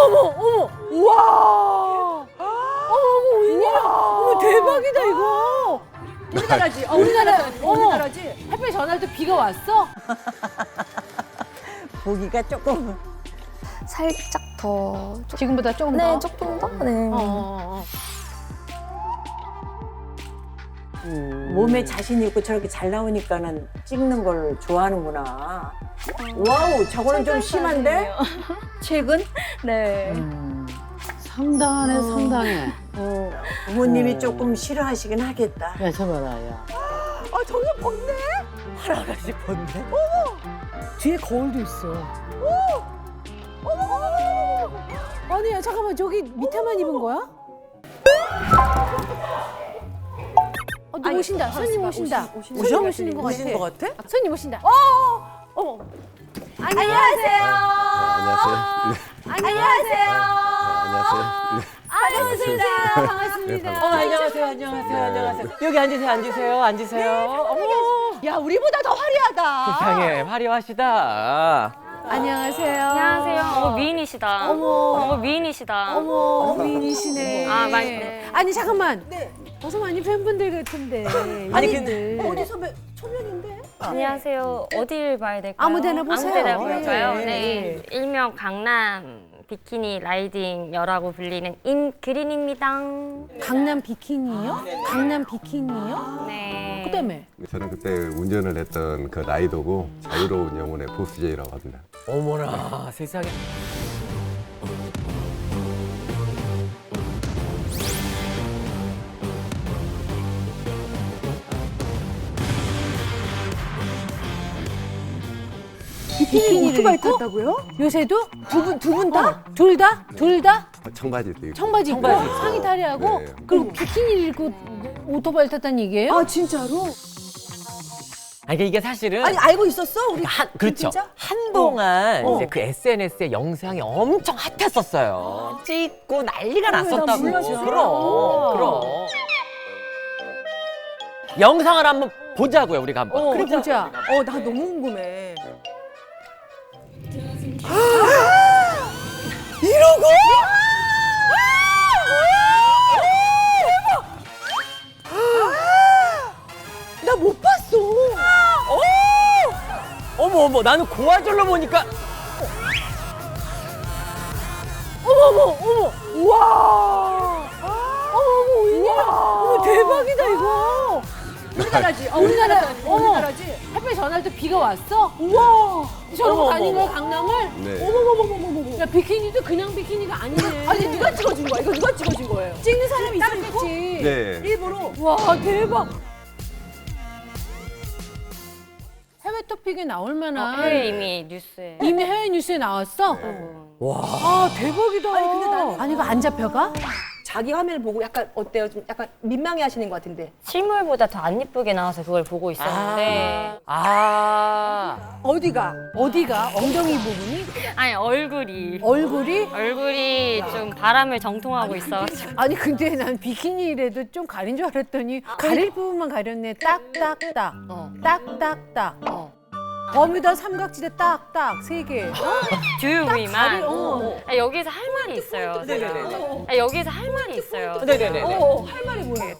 어머, 우와. 어머, 웬일이야. 어머, 대박이다, 이거. 우리나라지. 우리나라지. 햇볕 전날 때 비가 왔어? 보기가 조금 살짝 더. 지금보다 조금 네, 더? 조금 더. 네. 몸에 자신 있고 저렇게 잘 나오니까는 찍는 걸 좋아하는구나. 와우, 저거는 좀 심한데? 최근? 네. 상당하네, 상당해. 부모님이 조금 싫어하시긴 하겠다. 야, 저 봐라, 야. 아, 저게 번네? 할아가씨 번네? 뒤에 거울도 있어. 아니야, 잠깐만, 저기 밑에만 입은 거야? 누구 오신다. 손님 오신다. 손님 오시는 것 같아. 오시는 것 같아? 손님 오신다. 어머. 안녕하세요. 안녕하세요. 안녕하세요. 반갑습니다. 안녕하세요. 여기 앉으세요. 어머, 야, 우리보다 더 화려하다. 세상에 화려하시다. 안녕하세요. 안녕하세요. 미인이시다. 어머. 미인이시다. 어머, 미인이시네. 아, 네. 아니, 잠깐만. 어서 많이 팬분들 같은데. 아니, 근데 어디서 초면인데? 안녕하세요. 어딜 봐야 될까요? 아무 데나 보세요. 아무 데나 보여줘요. 예. 네. 일명 강남 비키니 라이딩 여라고 불리는 임그린입니다. 강남 비키니요? 강남 비키니요? 네. 그다음에 저는 그때 운전을 했던 그 라이더고 자유로운 영혼의 보스제이라고 합니다. 어머나 세상에. 비키니를 오토바이 입고 탔다고요? 요새도 두 분 다? 둘 다? 청바지도 입고. 청바지 입고 상의 탈의하고 네. 그리고 비키니를 입고 오토바이를 탔다는 얘기예요? 아, 진짜로? 아니 이게 사실은 아니, 알고 있었어? 우리 그렇죠. 진짜? 한동안 이제 그 SNS에 영상이 엄청 핫했었어요. 찍고 난리가 났었다고. 몰랐어. 그럼. 영상을 한번 보자고요, 우리가 한번. 그래 보자. 나 너무 궁금해. 나 못 봤어. 어머, 나는 고화질로 보니까 어머. 우와. 어머, 웬일이야. 어머, 대박이다, 이거. 우리나라지. 우리나라지. 햇볕 전날 때 비가 왔어? 우와. 저러고 어머, 다닌 어머. 거야, 강남을? 네. 어머머머머머머. 야, 비키니도 그냥 비키니가 아니네. 아니, 누가 찍어준 거야? 이거 누가 찍어준 거예요? 찍는 사람이 있었겠지. 네. 일부러. 와, 대박. 해외 토픽에 나올 만한 해외 이미 뉴스에. 이미 해외 뉴스에 나왔어? 와. 아, 대박이다. 아니, 근데 나는- 아니, 이거 안 잡혀가? 자기 화면을 보고 약간 어때요? 좀 약간 민망해 하시는 것 같은데. 실물보다 더 안 예쁘게 나와서 그걸 보고 있었는데. 어디가? 엉덩이 부분이? 아니, 얼굴이. 얼굴이? 좀 바람을 정통하고 있어가지고. 아니, 근데 난 비키니라도 좀 가린 줄 알았더니 가릴 부분만 가렸네. 딱딱딱. 딱딱딱. 범위다 삼각지대 딱딱 3개. 주요 부위만. 어. 여기서 할 말이 있어요. 네네네. 여기서 할 말이 있어요. 네네네. 할 말이 뭐예요?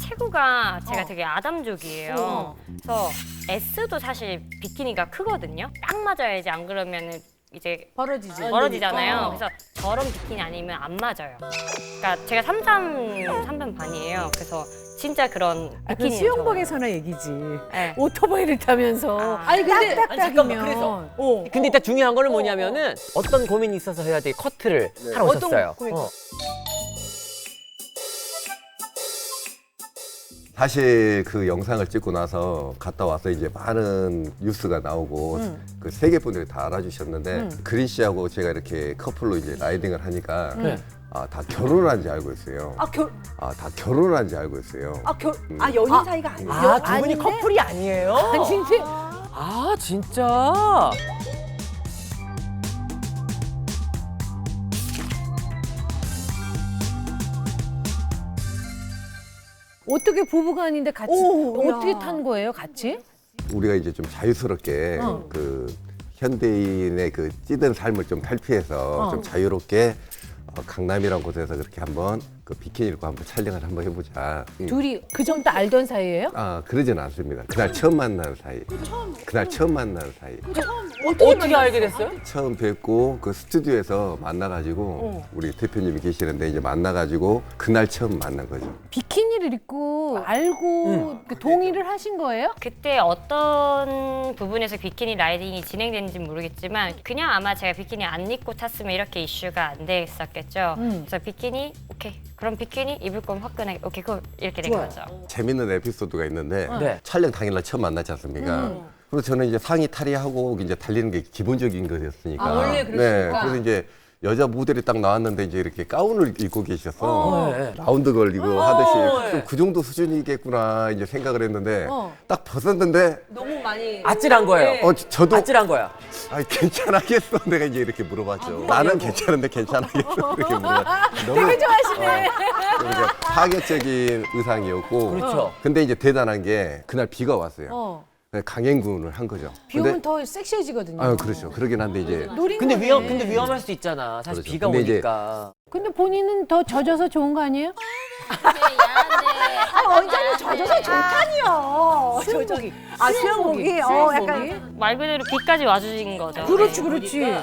체구가 제가 되게 아담족이에요. 그래서 S도 사실 비키니가 크거든요. 딱 맞아야지, 안 그러면은 이제 벌어지지. 멀어지잖아요. 그래서 저런 비키니 아니면 안 맞아요. 그러니까 제가 3반 반이에요. 그래서 진짜 그런 그 비키니. 수영복에서나 얘기지. 네. 오토바이를 타면서. 아니, 근데 아니, 잠깐만, 딱딱딱이면. 그래서. 근데 일단 중요한 거는 뭐냐면은 어떤 고민이 있어서 해야 돼 커트를 하러 오셨어요. 사실 그 영상을 찍고 나서 갔다 와서 이제 많은 뉴스가 나오고 그 세계 분들이 다 알아주셨는데 그린 씨하고 제가 이렇게 커플로 이제 라이딩을 하니까 다 결혼한 지 알고 있어요. 다 결혼한 지 알고 있어요. 연인 사이가 아니에요? 두 분이 커플이 아니에요? 아닌데? 아, 진짜? 어떻게 부부가 아닌데 같이 오, 어떻게 야. 탄 거예요, 같이? 우리가 이제 좀 자유스럽게 그 현대인의 그 찌든 삶을 좀 탈피해서 좀 자유롭게 강남이란 곳에서 그렇게 한번 그 비키니 입고 한번 촬영을 한번 해보자. 둘이 그 정도 알던 사이예요? 아 그러지는 않습니다. 그날 처음 만난 사이. 그날 처음 만난 사이. 어떻게 알게 됐어요? 처음 뵙고 그 스튜디오에서 만나가지고 우리 대표님이 계시는데 이제 만나가지고 그날 처음 만난 거죠. 비키니를 입고 알고 그 동의를 하신 거예요? 그때 어떤 부분에서 비키니 라이딩이 진행되는지 모르겠지만 그냥 아마 제가 비키니 안 입고 탔으면 이렇게 이슈가 안 됐었겠죠. 그래서 비키니 오케이. 그럼 비키니 입을 거면 화끈하게 오케이 그거 이렇게 된 거죠. 재밌는 에피소드가 있는데 네. 촬영 당일날 처음 만났지 않습니까? 그래서 저는 이제 상의 탈의하고 이제 달리는 게 기본적인 거였으니까. 아, 원래 그러시니까. 네, 그래서 이제 여자 모델이 딱 나왔는데 이제 이렇게 가운을 입고 계셔서 네. 라운드 걸리고 하듯이 좀 그 정도 수준이겠구나 이제 생각을 했는데 딱 벗었는데 아찔한 거예요. 저도 아찔한 거야. 아니 괜찮아겠어 내가 이제 이렇게 물어봤죠. 나는 괜찮은데 괜찮아겠어 이렇게 물어봤죠. 너무 되게 좋아하시네. 그러니까 파격적인 의상이었고. 그렇죠. 근데 이제 대단한 게 그날 비가 왔어요. 강행군을 한 거죠. 비 오면 더 섹시해지거든요. 아 그렇죠. 그러긴 한데 이제 노린 근데 거네. 근데 위험할 수 있잖아. 사실 그렇죠. 비가 근데 이제 오니까. 근데 본인은 더 젖어서 좋은 거 아니에요? 언제는 젖어서 좋다니요. 수영복이. 아 수영복이 약간 말 그대로 비까지 와주신 거죠. 그렇지, 그렇지.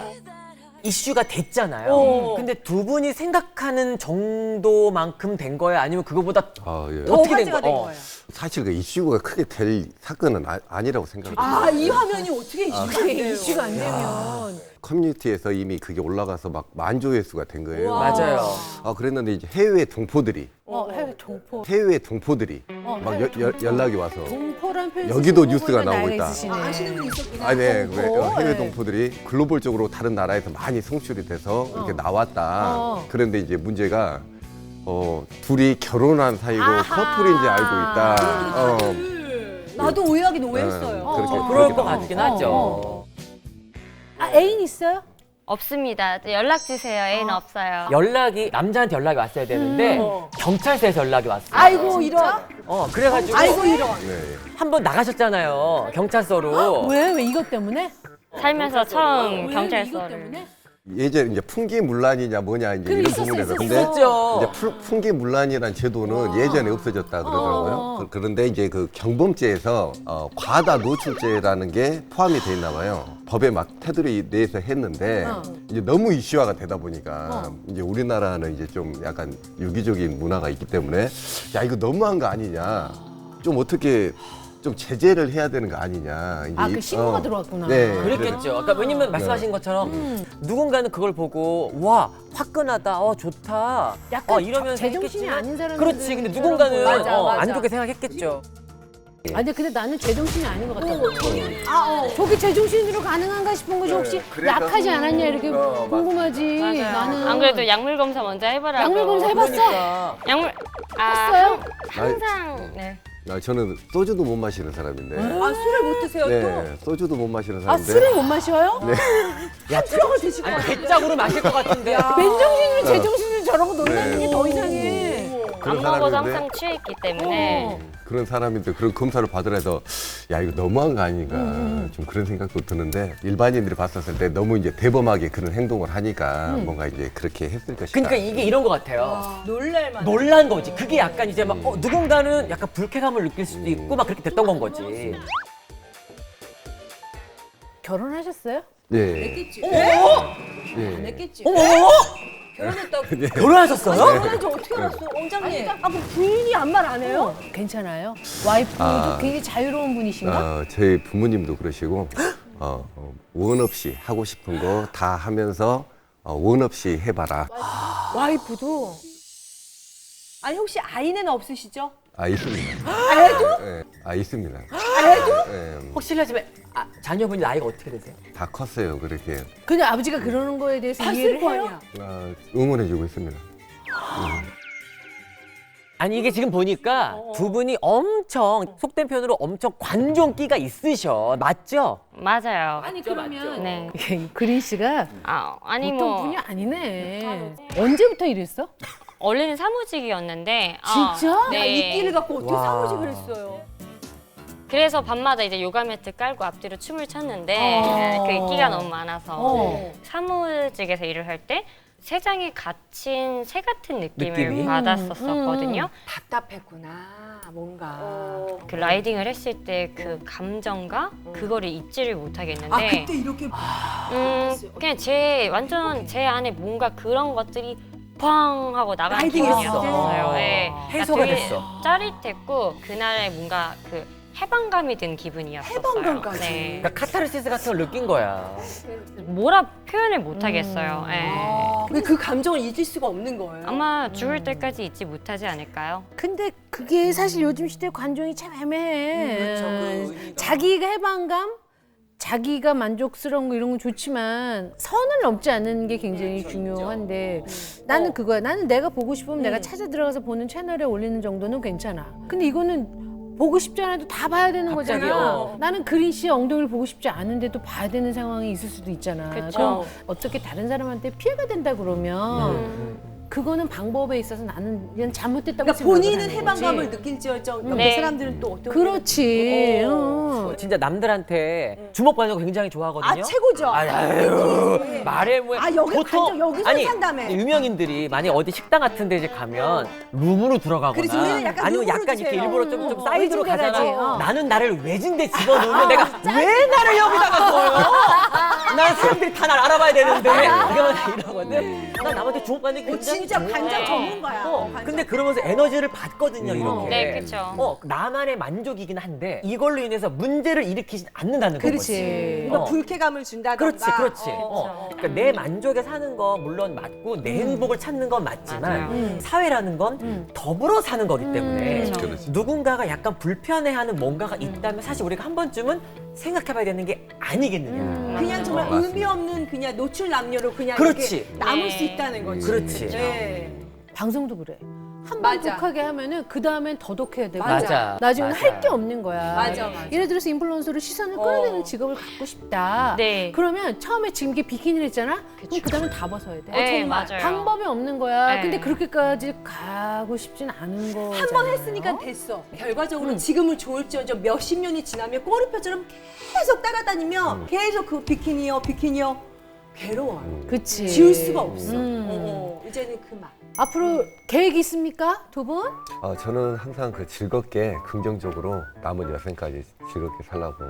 이슈가 됐잖아요. 근데 두 분이 생각하는 정도만큼 된 거예요? 아니면 그거보다 아, 예. 어떻게 된 가지가 거예요? 된 거예요. 사실 그 이슈가 크게 될 사건은 아니라고 생각합니다. 아 이 화면이 어떻게 이게 이슈가 안 되면. 커뮤니티에서 이미 그게 올라가서 막 만조회수가 된 거예요. 맞아요. 아 그랬는데 이제 해외 동포들이 해외 동포. 막 연락이 와서 동포란 표현 여기도 쓰시는 뉴스가 분은 나오고 나이가 있다. 있으시네. 아시는 분 있었구나. 아, 네. 동포. 해외 네. 동포들이 글로벌적으로 다른 나라에서 많이 송출이 돼서 이렇게 나왔다. 그런데 이제 문제가 둘이 결혼한 사이고 커플인지 알고 있다. 나도 오해하긴 오해했어요. 그렇게 그럴 것 나온 거죠. 같긴 하죠. 아, 애인 있어요? 없습니다. 연락 주세요. 애인 없어요. 남자한테 연락이 왔어야 되는데 경찰서에서 연락이 왔어요. 아이고 이런. 그래가지고 아이고 이런. 네. 한 번 나가셨잖아요. 경찰서로. 왜 이것 때문에? 살면서 처음 왜 이것 경찰서를. 때문에? 예전에 이제 풍기문란이냐 뭐냐 이제 그럼 이런 있었어, 부분에서 있었어. 근데 있었죠. 이제 풍기문란이라는 제도는 예전에 없어졌다 그러더라고요. 그런데 이제 그 경범죄에서 과다 노출죄라는 게 포함이 돼 있나 봐요. 법에 막 테두리 내에서 했는데 이제 너무 이슈화가 되다 보니까 이제 우리나라는 이제 좀 약간 유기적인 문화가 있기 때문에 야 이거 너무한 거 아니냐. 좀 어떻게 좀 제재를 해야 되는 거 아니냐. 이제 아, 그 신고가 들어왔구나. 네. 그랬겠죠. 그러니까 왜냐면 말씀하신 것처럼 누군가는 그걸 보고 와 화끈하다, 좋다, 약간 이러면서 제정신이 했겠지만 아닌 사람들. 그렇지. 근데 누군가는 맞아. 안 좋게 생각했겠죠. 아니 근데 나는 제정신이 아닌 것 같아. 저게 제정신으로 가능한가 싶은 거지 혹시 그래서- 약하지 않았냐 이렇게 맞아. 궁금하지. 나는 안 그래도 약물 검사 먼저 해보라고. 약물 검사 해봤어? 그러니까. 약물 했어요? 항상 네. 저는 소주도 못 마시는 사람인데. 아 술을 못 드세요 또. 네, 소주도 못 마시는 아 사람인데. 술을 못 마셔요? 야, 아니 배짝으로 마실 것 같은데. 맨정신으로 제정신으로 저러고 놀라는 네. 게 더 이상해. 그런 안 먹어서 사람인데 항상 취했기 때문에 그런 사람인데 그런 검사를 받으라서 야 이거 너무한 거 아닌가 좀 그런 생각도 드는데 일반인들이 봤었을 때 너무 이제 대범하게 그런 행동을 하니까 뭔가 이제 그렇게 했을 것이다. 그러니까 이게 이런 것 같아요. 놀랄만. 놀란 거지. 그게 약간 이제 막 누군가는 약간 불쾌감을 느낄 수도 있고 막 그렇게 됐던 건 거지. 결혼하셨어요? 예. 했겠지. 예. 했겠지. 어머, 결혼했다고. 결혼하셨어요? 결혼한 지 어떻게 알았어? 원장님. 아 그럼 부인이 아무 말 안 해요? 괜찮아요? 와이프도 아. 굉장히 자유로운 분이신가? 저희 부모님도 그러시고 원 없이 하고 싶은 거 다 하면서 원 없이 해봐라. 와이프도 아니 혹시 아이는 없으시죠? 있습니다. 아이도? 예. 있습니다. 아이도? 예. 혹시 실례지만 자녀분이 나이가 어떻게 되세요? 다 컸어요. 그렇게 근데 아버지가 그러는 거에 대해서 봤을 이해를 거 해요? 아니야. 응원해주고 있습니다. 아니 이게 지금 보니까 두 분이 엄청 속된 표현으로 엄청 관종기가 있으셔. 맞죠? 맞아요. 아니 그러면 네. 그린 씨가 아니 보통 뭐 분이 아니네. 언제부터 이랬어? 원래는 사무직이었는데 진짜? 네. 야, 이 끼를 갖고 어떻게 와. 사무직을 했어요? 그래서 밤마다 이제 요가 매트 깔고 앞뒤로 춤을 췄는데 그 인기가 너무 많아서 사무직에서 일을 할 때 세 장에 갇힌 새 같은 느낌을 느낌이? 받았었거든요. 답답했구나 뭔가. 그 라이딩을 했을 때 그 감정과 그거를 잊지를 못하겠는데 이렇게 그냥 완전 제 안에 뭔가 그런 것들이 팡 하고 나가는 라이딩했어. 기분이었어요. 네. 해소가 되게 됐어. 짜릿했고 그날 뭔가 그 해방감이 든 기분이었어요. 해방감까지. 네. 그러니까 카타르시스 같은 걸 느낀 거야. 뭐라 표현을 못 하겠어요. 네. 근데 그 감정을 잊을 수가 없는 거예요. 아마 죽을 때까지 잊지 못하지 않을까요? 근데 그게 사실 요즘 시대 관종이 참 애매해. 자기가 해방감, 자기가 만족스러운 거 이런 건 좋지만 선을 넘지 않는 게 굉장히 중요한데 나는 그거야. 나는 내가 보고 싶으면 내가 찾아 들어가서 보는 채널에 올리는 정도는 괜찮아. 근데 이거는 보고 싶지 않아도 다 봐야 되는 갑자기, 거잖아. 나는 그린 씨의 엉덩이를 보고 싶지 않은데도 봐야 되는 상황이 있을 수도 있잖아. 그쵸. 그럼 어떻게 다른 사람한테 피해가 된다 그러면 그거는 방법에 있어서 나는 그냥 잘못됐다고 그러니까 생각을 본인은 하는 해방감을 거지. 느낄지언정 네. 옆에 사람들은 또 어떤 그렇지. 진짜 남들한테 주목받는 거 굉장히 좋아하거든요. 아 최고죠. 아유, 말해 뭐야. 아, 여기 간접 여기서 아니, 산다며. 유명인들이 만약 어디 식당 같은 데 이제 가면 룸으로 들어가거나 그렇지, 우리는 약간 아니면 룸으로 약간 이렇게 주세요. 일부러 좀 사이드로 외진 데 가잖아. 가지, 나는 나를 외진데 집어넣으면 내가 왜 나를 여기다가 둬요? 난 사람들이 다 날 알아봐야 되는데 이러거든. 난 남한테 주목받는 게 굉장히 진짜 간장 네. 전문가야. 간장. 근데 그러면서 에너지를 받거든요, 이렇게. 네, 그쵸. 나만의 만족이긴 한데 이걸로 인해서 문제를 일으키지 않는다는 거지. 그렇지. 뭔가 불쾌감을 준다던가. 그렇지. 그러니까 내 만족에 사는 거 물론 맞고 내 행복을 찾는 건 맞지만 맞아요. 사회라는 건 더불어 사는 거기 때문에 그렇지. 누군가가 약간 불편해하는 뭔가가 있다면 사실 우리가 한 번쯤은 생각해봐야 되는 게 아니겠느냐. 그냥 정말 맞습니다. 의미 없는 그냥 노출 남녀로 그냥 그렇지. 이렇게 남을 네. 수 있다는 거지. 그렇지. 네. 방송도 그래. 한 번 맞아. 독하게 하면은 그 다음엔 더 독해야 되고 맞아. 나중에는 맞아. 할 게 없는 거야. 맞아. 예를 들어서 인플루언서로 시선을 끌어내는 직업을 갖고 싶다. 네. 그러면 처음에 지금 이게 비키니를 했잖아. 그럼 그 다음엔 다 벗어야 돼. 네, 정말. 맞아요. 방법이 없는 거야. 네. 근데 그렇게까지 가고 싶진 않은 거. 한 번 했으니까 됐어. 결과적으로 지금은 좋을지언정 몇십 년이 지나면 꼬리표처럼 계속 따라다니면 계속 그 비키니요. 괴로워요. 그치. 지울 수가 없어. 음. 이제는 그만. 앞으로 계획 있습니까? 두 분? 저는 항상 그 즐겁게 긍정적으로 남은 여생까지 즐겁게 살라고.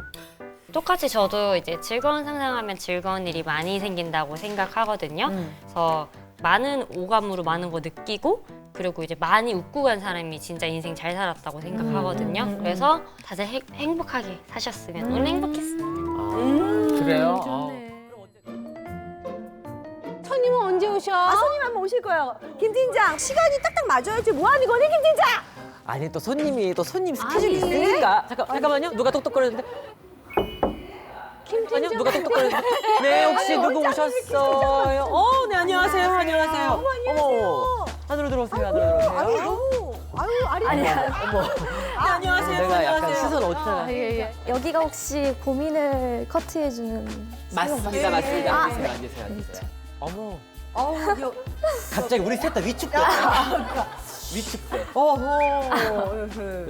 똑같이 저도 이제 즐거운 상상하면 즐거운 일이 많이 생긴다고 생각하거든요. 그래서 많은 오감으로 많은 거 느끼고 그리고 이제 많이 웃고 간 사람이 진짜 인생 잘 살았다고 생각하거든요. 그래서 다들 행복하게 사셨으면 오늘 행복했습니다. 그래요? 좋네. 손님은 언제 오셔? 손님 한번 오실 거예요. 김 팀장 시간이 딱딱 맞아야지 뭐 하는 거니 김 팀장? 아니 또 손님 스케줄이 있으니까 잠깐만요. 누가 똑똑거리는데? 잠깐만요. 누가 똑똑거리는데? 네, 혹시 누구 오셨어요? 네, 안녕하세요. 안녕하세요. 어머, 안으로 들어오세요. 어머. 안녕하세요. 내가 약간 시선 어디서 예. 여기가 혹시 고민을 커트해주는 맞습니다. 앉으세요. 어머. 갑자기 우리 셋 다 위축돼. 위축돼.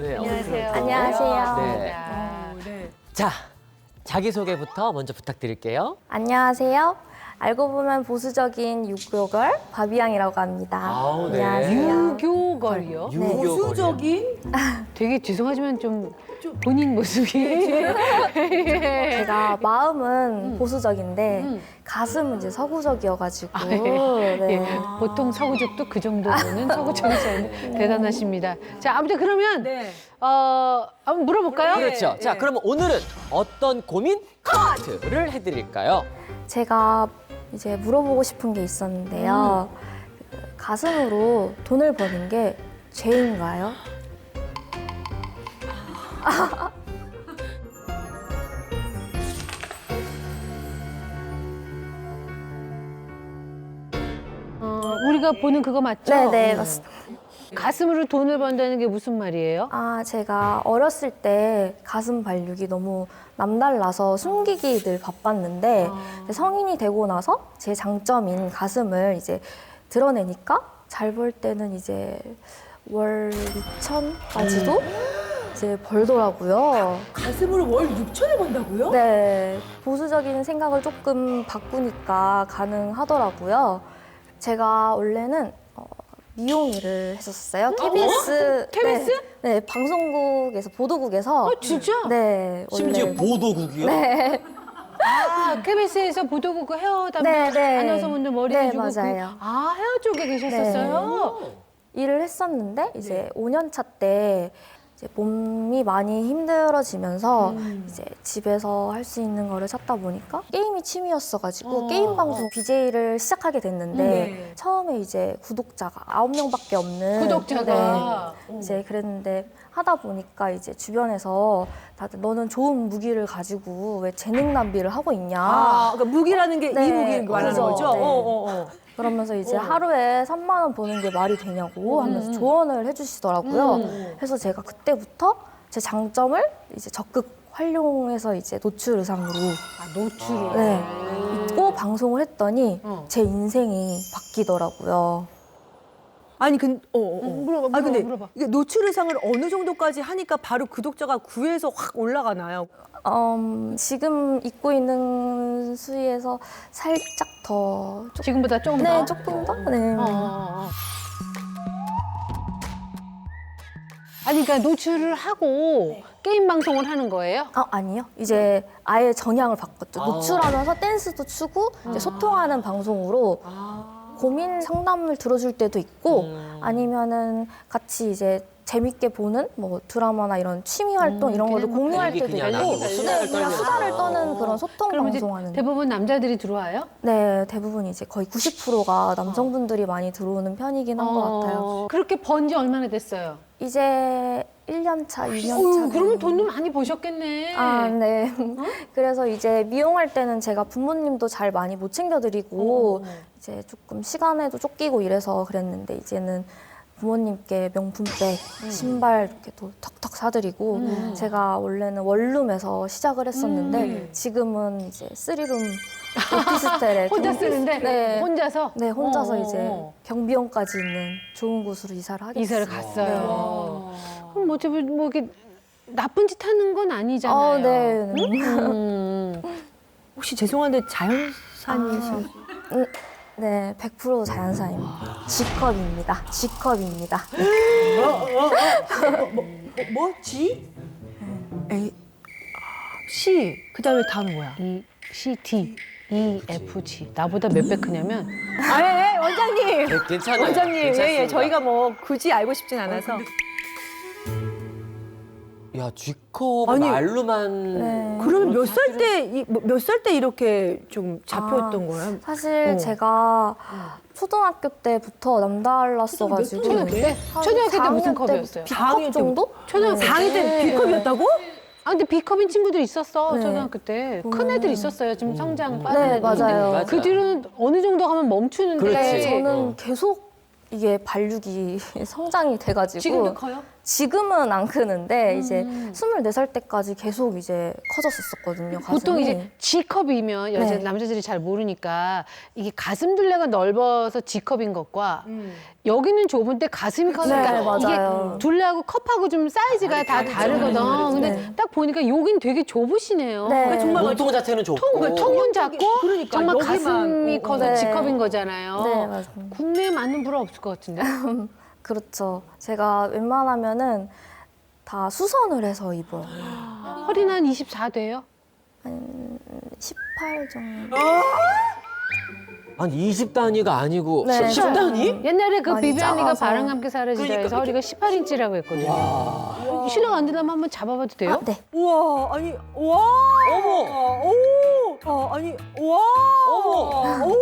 네, 안녕하세요. 안녕하세요. 네. 자, 자기소개부터 먼저 부탁드릴게요. 안녕하세요. 알고 보면 보수적인 유교걸 바비앙이라고 합니다. 아우, 네. 안녕하세요. 유교걸이요? 보수적인 되게 죄송하지만 좀 본인 모습이. 제가 마음은 보수적인데 가슴은 이제 서구적이어가지고 네. 예, 보통 서구적도 그 정도는 서구적이지 않는 대단하십니다. 자, 아무튼 그러면 한번 물어볼까요? 그렇죠. 자, 그러면 오늘은 어떤 고민 커트를 해드릴까요? 제가 이제 물어보고 싶은 게 있었는데요. 가슴으로 돈을 버는 게 죄인가요? 우리가 보는 그거 맞죠? 네네 맞습니다. 가슴으로 돈을 번다는 게 무슨 말이에요? 제가 어렸을 때 가슴 발육이 너무 남달라서 숨기기 늘 바빴는데 성인이 되고 나서 제 장점인 가슴을 이제 드러내니까 잘 벌 때는 이제 월 2천까지도 이제 벌더라고요. 가슴으로 월 6천을 번다고요? 네, 보수적인 생각을 조금 바꾸니까 가능하더라고요. 제가 원래는 미용 일을 했었어요. KBS. KBS? 네, 방송국에서 보도국에서. 진짜? 네, 심지어 원래. 보도국이요? 네, 아, KBS에서 보도국 그 헤어 담당 네, 네. 아나운서분들 머리 네, 해주고 맞아요. 아, 헤어 쪽에 계셨었어요? 일을 했었는데 이제 5년 차 때 이제 몸이 많이 힘들어지면서 이제 집에서 할 수 있는 거를 찾다 보니까 게임이 취미였어가지고 게임 방송 BJ를 시작하게 됐는데 네. 처음에 이제 구독자가 9명밖에 없는 구독자가. 네. 이제 그랬는데 하다 보니까 이제 주변에서 다들 너는 좋은 무기를 가지고 왜 재능 낭비를 하고 있냐. 아, 그러니까 무기라는 게 이 네, 무기를 말하는 그죠. 거죠? 네. 그러면서 이제 하루에 3만 원 버는 게 말이 되냐고 하면서 조언을 해주시더라고요. 그래서 제가 그때부터 제 장점을 이제 적극 활용해서 이제 노출 의상으로 노출을. 네, 입고 방송을 했더니 제 인생이 바뀌더라고요. 아니 근데 물어봐, 아 근데 물어봐. 이게 노출 의상을 어느 정도까지 하니까 바로 구독자가 9에서 확 올라가나요? 지금 입고 있는 수위에서 살짝 더 지금보다 조금 네, 더? 조금 더? 네. 아니, 그러니까 노출을 하고 게임 방송을 하는 거예요? 아니요. 이제 아예 정향을 바꿨죠. 노출하면서 댄스도 추고 이제 소통하는 방송으로 고민 상담을 들어줄 때도 있고 아니면은 같이 이제 재밌게 보는 뭐 드라마나 이런 취미 활동 이런 거를 공유할 때도 있고 그냥 그냥 수다를 떠는 그런 소통 그럼 이제 방송하는 대부분 남자들이 들어와요? 네, 대부분 이제 거의 90%가 남성분들이 많이 들어오는 편이긴 한 것 같아요. 그렇게 번 지 얼마나 됐어요? 이제 1년 차, 2년 차. 그러면 돈도 많이 버셨겠네. 네. 그래서 이제 미용할 때는 제가 부모님도 잘 많이 못 챙겨드리고 이제 조금 시간에도 쫓기고 이래서 그랬는데 이제는 부모님께 명품백, 신발 이렇게 또 턱턱 사드리고 제가 원래는 원룸에서 시작을 했었는데 지금은 이제 3룸 오피스텔에 혼자 쓰는데? 네. 혼자서? 네, 혼자서 어. 이제 경비원까지 있는 좋은 곳으로 이사를 하게 이사를 됐어요. 갔어요. 그럼 뭐 어차피 뭐 이렇게 나쁜 짓 하는 건 아니잖아요. 네. 혹시 죄송한데 자연산이신 네, 100% 자연산입니다. G컵입니다. G컵입니다. 뭐? G? A C 그다음에 다음은 뭐야? E, C, D, E, F, G. 나보다 몇 배 크냐면 아, 원장님. 괜찮아요. 원장님, 괜찮습니다. 저희가 뭐 굳이 알고 싶진 않아서. 야, G컵 아니, 말로만 네. 그러면 몇 살 때, 몇 살 때 이렇게 좀 잡혔던 거예요? 사실 제가 초등학교 때부터 남달랐어가지고 초등학교 때? 초등학교 때 무슨 컵이었어요? B컵 정도? 초등학교 4학년 때 B컵이었다고? 아, 근데 B컵인 친구들이 있었어, 네. 초등학교 때. 큰 애들 있었어요, 지금 성장 빠른 네, 애들. 맞아요. 맞아. 그 뒤로는 어느 정도 가면 멈추는데. 그렇지. 저는 계속 이게 발육이 성장이 돼가지고 지금도 커요? 지금은 안 크는데 이제 24살 때까지 계속 이제 커졌었거든요. 가슴이. 보통 이제 G컵이면 여자 네. 남자들이 잘 모르니까 이게 가슴 둘레가 넓어서 G컵인 것과 여기는 좁은데 가슴이 커서 네, 그러니까 맞아요. 이게 둘레하고 컵하고 좀 사이즈가 다 다르거든. 근데 네. 딱 보니까 여긴 되게 좁으시네요. 네. 정말 몸통 자체는 좁고 통은 작고 그러니까 정말 여기만, 가슴이 커서 네. G컵인 거잖아요. 네, 맞아요. 국내에 맞는 브라 없을 것 같은데. 그렇죠. 제가 웬만하면은 다 수선을 해서 입어요. 허리는 한 24 돼요? 18 정도. 아니 20단위가 아니고 네. 10단위? 옛날에 그 많이 비비안이가 작아서. 바람 함께 사라지다 해서 허리가 18인치라고 했거든요. 신랑 안 되려면 한번 잡아봐도 돼요? 네. 우와, 아니, 와. 어머! 오! 아니, 와. 어머! 오!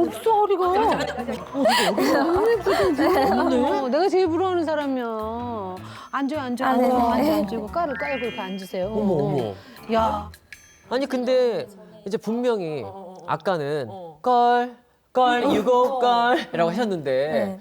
없어 허리가. 너무 예쁘던데. 내가 제일 부러워하는 사람이야. 앉아요. 네. 앉고 깔을 깔고 이렇게 앉으세요. 어머. 야, 아니 근데 이제 분명히 아까는 껄 유고 껄이라고 하셨는데 네.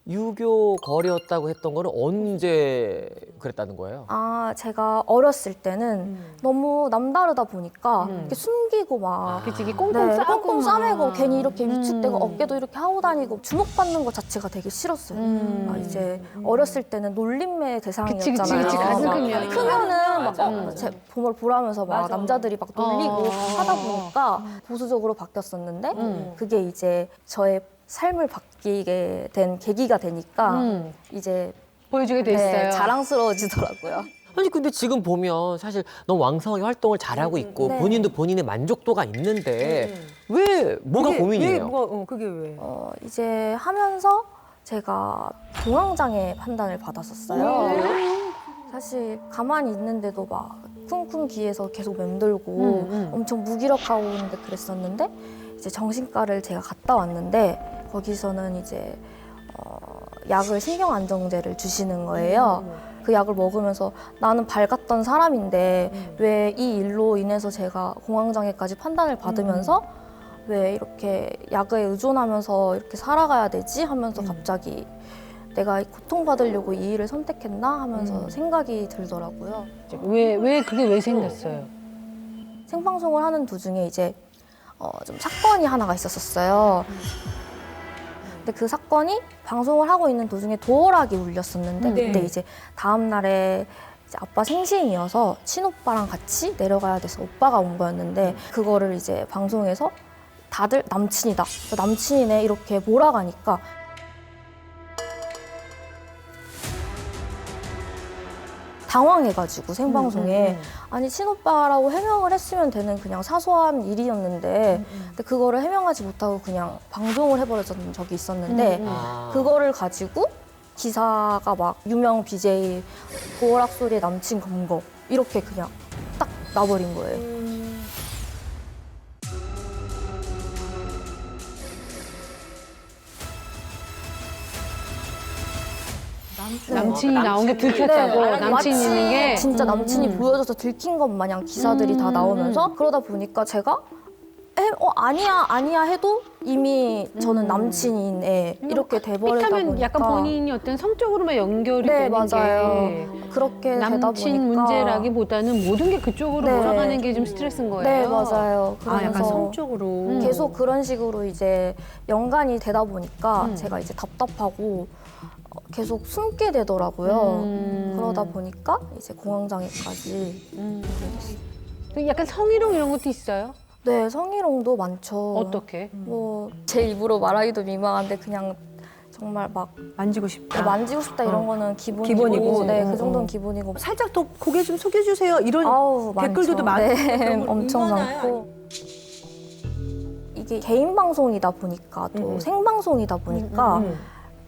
유교 거리였다고 했던 거는 언제 그랬다는 거예요? 아, 제가 어렸을 때는 너무 남다르다 보니까 이렇게 숨기고 막 그치, 이게 꽁꽁 네, 싸고 꽁꽁 싸매고 막. 괜히 이렇게 위축되고 어깨도 이렇게 하고 다니고 주목받는 것 자체가 되게 싫었어요. 아, 이제 어렸을 때는 놀림의 대상이었잖아요. 그치, 가슴 막 크면. 크면은 맞아, 막 제 보물 보라면서 막 남자들이 막 놀리고 하다 보니까 보수적으로 바뀌었었는데 그게 이제 저의 삶을 바뀌게 된 계기가 되니까 이제 보여주게 됐어요. 네, 자랑스러워지더라고요. 아니 근데 지금 보면 사실 너무 왕성하게 활동을 잘하고 있고 네. 본인도 본인의 만족도가 있는데 왜 뭐가 고민이에요? 그게 왜? 이제 하면서 제가 공황장애 판단을 받았었어요. 사실 가만히 있는데도 막 쿵쿵 귀에서 계속 맴돌고 엄청 무기력하고 있는데 그랬었는데 이제 정신과를 제가 갔다 왔는데 거기서는 이제 약을 신경안정제를 주시는 거예요. 그 약을 먹으면서 나는 밝았던 사람인데 왜 이 일로 인해서 제가 공황장애까지 판단을 받으면서 왜 이렇게 약에 의존하면서 이렇게 살아가야 되지 하면서 갑자기 내가 고통받으려고 이 일을 선택했나 하면서 생각이 들더라고요. 왜 그게 왜 생겼어요? 생방송을 하는 도중에 이제 좀 사건이 하나가 있었어요. 근데 그 사건이 방송을 하고 있는 도중에 도어락이 울렸었는데 그때 이제 다음 날에 이제 아빠 생신이어서 친오빠랑 같이 내려가야 돼서 오빠가 온 거였는데 그거를 이제 방송에서 다들 남친이다, 남친이네 이렇게 몰아가니까 당황해가지고 생방송에 아니 친오빠라고 해명을 했으면 되는 그냥 사소한 일이었는데 근데 그거를 해명하지 못하고 그냥 방송을 해버렸던 적이 있었는데 그거를 가지고 기사가 막 유명 BJ 도어락 소리에 남친 검거 이렇게 그냥 딱 나버린 거예요. 남친이 나온 게 들켰다고. 남친이 마치 있는 게. 진짜 남친이 보여줘서 들킨 것 마냥 기사들이 다 나오면서 그러다 보니까 제가 아니야 해도 이미 저는 남친인 애 이렇게 돼버리다 삐까면 보니까 약간 본인이 어떤 성적으로만 연결이 네, 되는 맞아요. 게 그렇게 되다 남친 보니까 문제라기보다는 모든 게 그쪽으로 네. 몰아가는 게 좀 스트레스인 거예요. 네, 맞아요. 아, 약간 그러면서 성적으로. 계속 그런 식으로 이제 연관이 되다 보니까 제가 이제 답답하고 계속 숨게 되더라고요. 그러다 보니까 이제 공황장애까지. 약간 성희롱 이런 것도 있어요? 네, 성희롱도 많죠. 어떻게? 뭐 제 입으로 말하기도 민망한데 그냥 정말 막 만지고 싶다. 만지고 싶다 이런 거는 기본이고, 기본이고. 네, 그 정도는 기본이고. 살짝 더 고개 좀 속여주세요. 이런 아우, 댓글들도 많죠. 많고. 네, 그런 거 엄청 얼마나 많고. 이게 개인 방송이다 보니까 또 생방송이다 보니까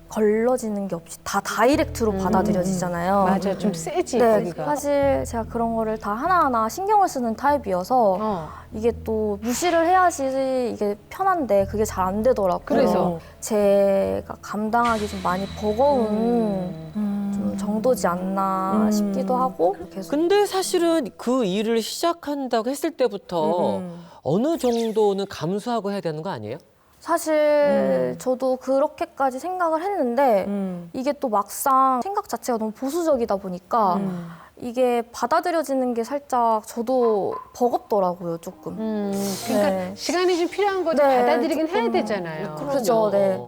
걸러지는 게 없이 다 다이렉트로 받아들여지잖아요. 맞아, 좀 세지, 네, 거기가. 사실 제가 그런 거를 다 하나하나 신경을 쓰는 타입이어서 이게 또 무시를 해야지 이게 편한데 그게 잘 안 되더라고요. 그래서? 제가 감당하기 좀 많이 버거운 좀 정도지 않나 싶기도 하고 계속 근데 사실은 그 일을 시작한다고 했을 때부터 어느 정도는 감수하고 해야 되는 거 아니에요? 사실 저도 그렇게까지 생각을 했는데 이게 또 막상 생각 자체가 너무 보수적이다 보니까 이게 받아들여지는 게 살짝 저도 버겁더라고요, 조금. 그러니까 네. 시간이 좀 필요한 거지 네, 받아들이긴 조금. 해야 되잖아요. 그렇죠, 네.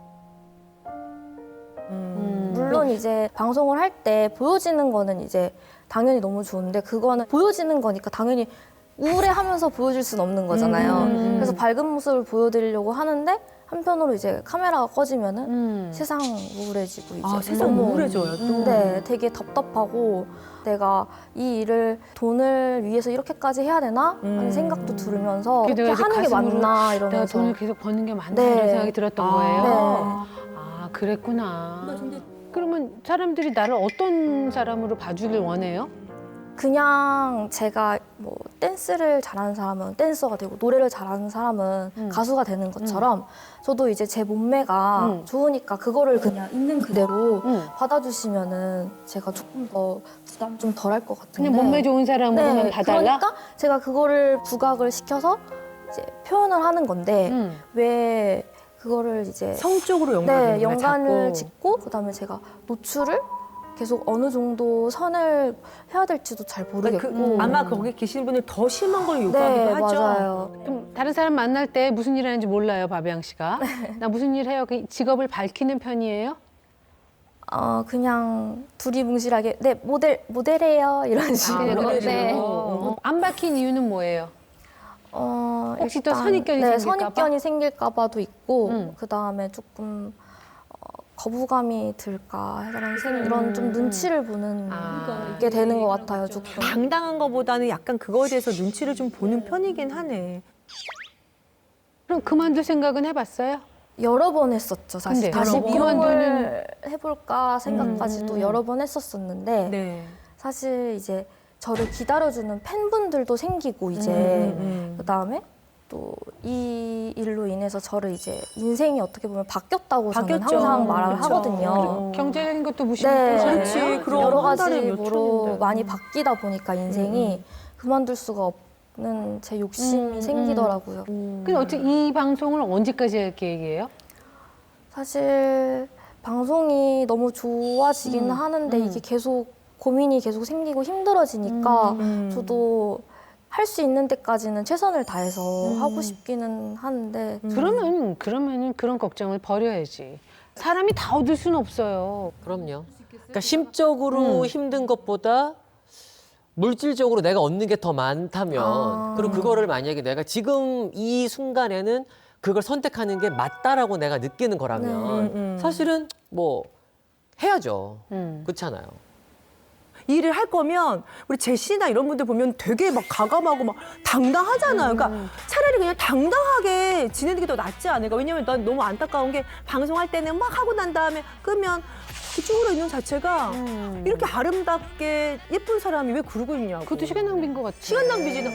물론 이제 방송을 할 때 보여지는 거는 이제 당연히 너무 좋은데 그거는 보여지는 거니까 당연히 우울해하면서 보여줄 수는 없는 거잖아요. 그래서 밝은 모습을 보여드리려고 하는데 한편으로 이제 카메라가 꺼지면은 세상 우울해지고 이제 아, 세상 너무 우울해져요, 또. 네, 되게 답답하고 내가 이 일을 돈을 위해서 이렇게까지 해야 되나 하는 생각도 들으면서 그게 이렇게 내가 이제 하는 게 가슴으로 맞나 내가 이러면서 돈을 계속 버는 게 맞나 네. 이런 생각이 들었던 거예요. 네. 아, 그랬구나. 그러면 사람들이 나를 어떤 사람으로 봐주길 원해요? 그냥 제가 뭐 댄스를 잘하는 사람은 댄서가 되고 노래를 잘하는 사람은 가수가 되는 것처럼 저도 이제 제 몸매가 좋으니까 그거를 그냥 있는 그대로 받아주시면은 제가 조금 더 부담 좀 덜 할 것 같은데 그냥 몸매 좋은 사람으로만 네, 봐달라? 그러니까 제가 그거를 부각을 시켜서 이제 표현을 하는 건데 왜 그거를 이제 성적으로 연관되는 네, 거야, 연관을 자꾸. 짓고 그다음에 제가 노출을 계속 어느 정도 선을 해야 될지도 잘 모르겠고 아마 거기 계시는 분이 더 심한 걸 네, 요구하기도 하죠. 맞아요. 좀 다른 사람 만날 때 무슨 일 하는지 몰라요, 바비앙 씨가. 나 무슨 일 해요? 그 직업을 밝히는 편이에요? 그냥 두리뭉실하게 네 모델이에요 이런 식으로. 그런 네. 식으로. 안 밝힌 이유는 뭐예요? 혹시 또 일단, 선입견이 네, 생길까 봐? 선입견이 생길까 봐도 있고 음. 그다음에 조금 거부감이 들까 이런 좀 눈치를 보는 게 되는 것 같아요 조금. 당당한 것보다는 약간 그거에 대해서 눈치를 좀 보는 편이긴 하네. 그럼 그만둘 생각은 해봤어요? 여러 번 했었죠 사실. 근데 다시 여러 번? 미용을 해볼까 생각까지도 여러 번 했었었는데 네. 사실 이제 저를 기다려주는 팬분들도 생기고 이제 그다음에 또 이 일로 인해서 저를 이제 인생이 어떻게 보면 바뀌었다고 저는 바뀌었죠. 항상 말을 그렇죠. 하거든요. 경제적인 것도 무시할 네, 거잖아요. 그렇지. 그럼 여러 한 달에 가지 몇 뭐로 천인데. 많이 바뀌다 보니까 인생이 그만둘 수가 없는 제 욕심이 생기더라고요. 근데 어떻게 이 방송을 언제까지 할 계획이에요? 사실 방송이 너무 좋아지긴 하는데 이게 계속 고민이 계속 생기고 힘들어지니까 저도 할 수 있는 데까지는 최선을 다해서 하고 싶기는 하는데 그러면은 그런 걱정을 버려야지. 사람이 다 얻을 수는 없어요. 그럼요. 그러니까 심적으로 힘든 것보다 물질적으로 내가 얻는 게 더 많다면 그리고 그거를 만약에 내가 지금 이 순간에는 그걸 선택하는 게 맞다라고 내가 느끼는 거라면 사실은 뭐 해야죠. 그렇잖아요. 이 일을 할 거면 우리 제시나 이런 분들 보면 되게 막 가감하고 막 당당하잖아요. 그러니까 차라리 그냥 당당하게 지내는 게 더 낫지 않을까. 왜냐면 난 너무 안타까운 게 방송할 때는 막 하고 난 다음에 끄면 쭈그러 있는 자체가 이렇게 아름답게 예쁜 사람이 왜 그러고 있냐고. 그것도 시간 낭비인 것 같아. 시간 낭비지.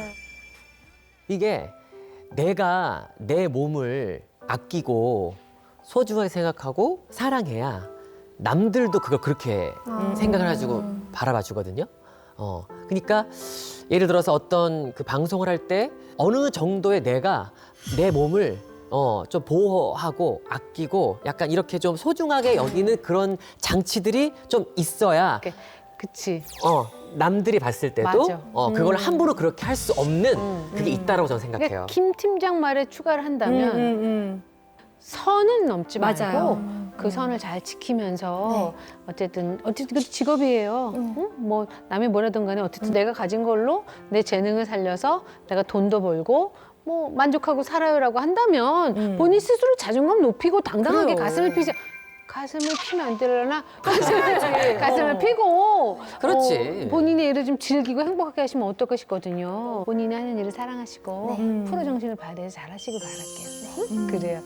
이게 내가 내 몸을 아끼고 소중하게 생각하고 사랑해야 남들도 그걸 그렇게 생각을 해주고 바라봐 주거든요. 그러니까 예를 들어서 어떤 그 방송을 할 때 어느 정도의 내가 내 몸을 좀 보호하고 아끼고 약간 이렇게 좀 소중하게 여기는 그런 장치들이 좀 있어야 그치. 남들이 봤을 때도 맞아. 그걸 함부로 그렇게 할 수 없는 그게 있다라고 저는 생각해요. 그러니까 김 팀장 말에 추가를 한다면 선은 넘지 말고 그 선을 잘 지키면서 어쨌든 그 직업이에요. 응? 뭐 남이 뭐라든 간에 어쨌든 내가 가진 걸로 내 재능을 살려서 내가 돈도 벌고 뭐 만족하고 살아요라고 한다면 본인 스스로 자존감 높이고 당당하게 가슴을 피면 안 되려나? 가슴을 피고 그렇지. 본인의 일을 좀 즐기고 행복하게 하시면 어떨까 싶거든요. 본인이 하는 일을 사랑하시고 프로 정신을 발휘해서 잘하시길 바랄게요. 응? 그래요.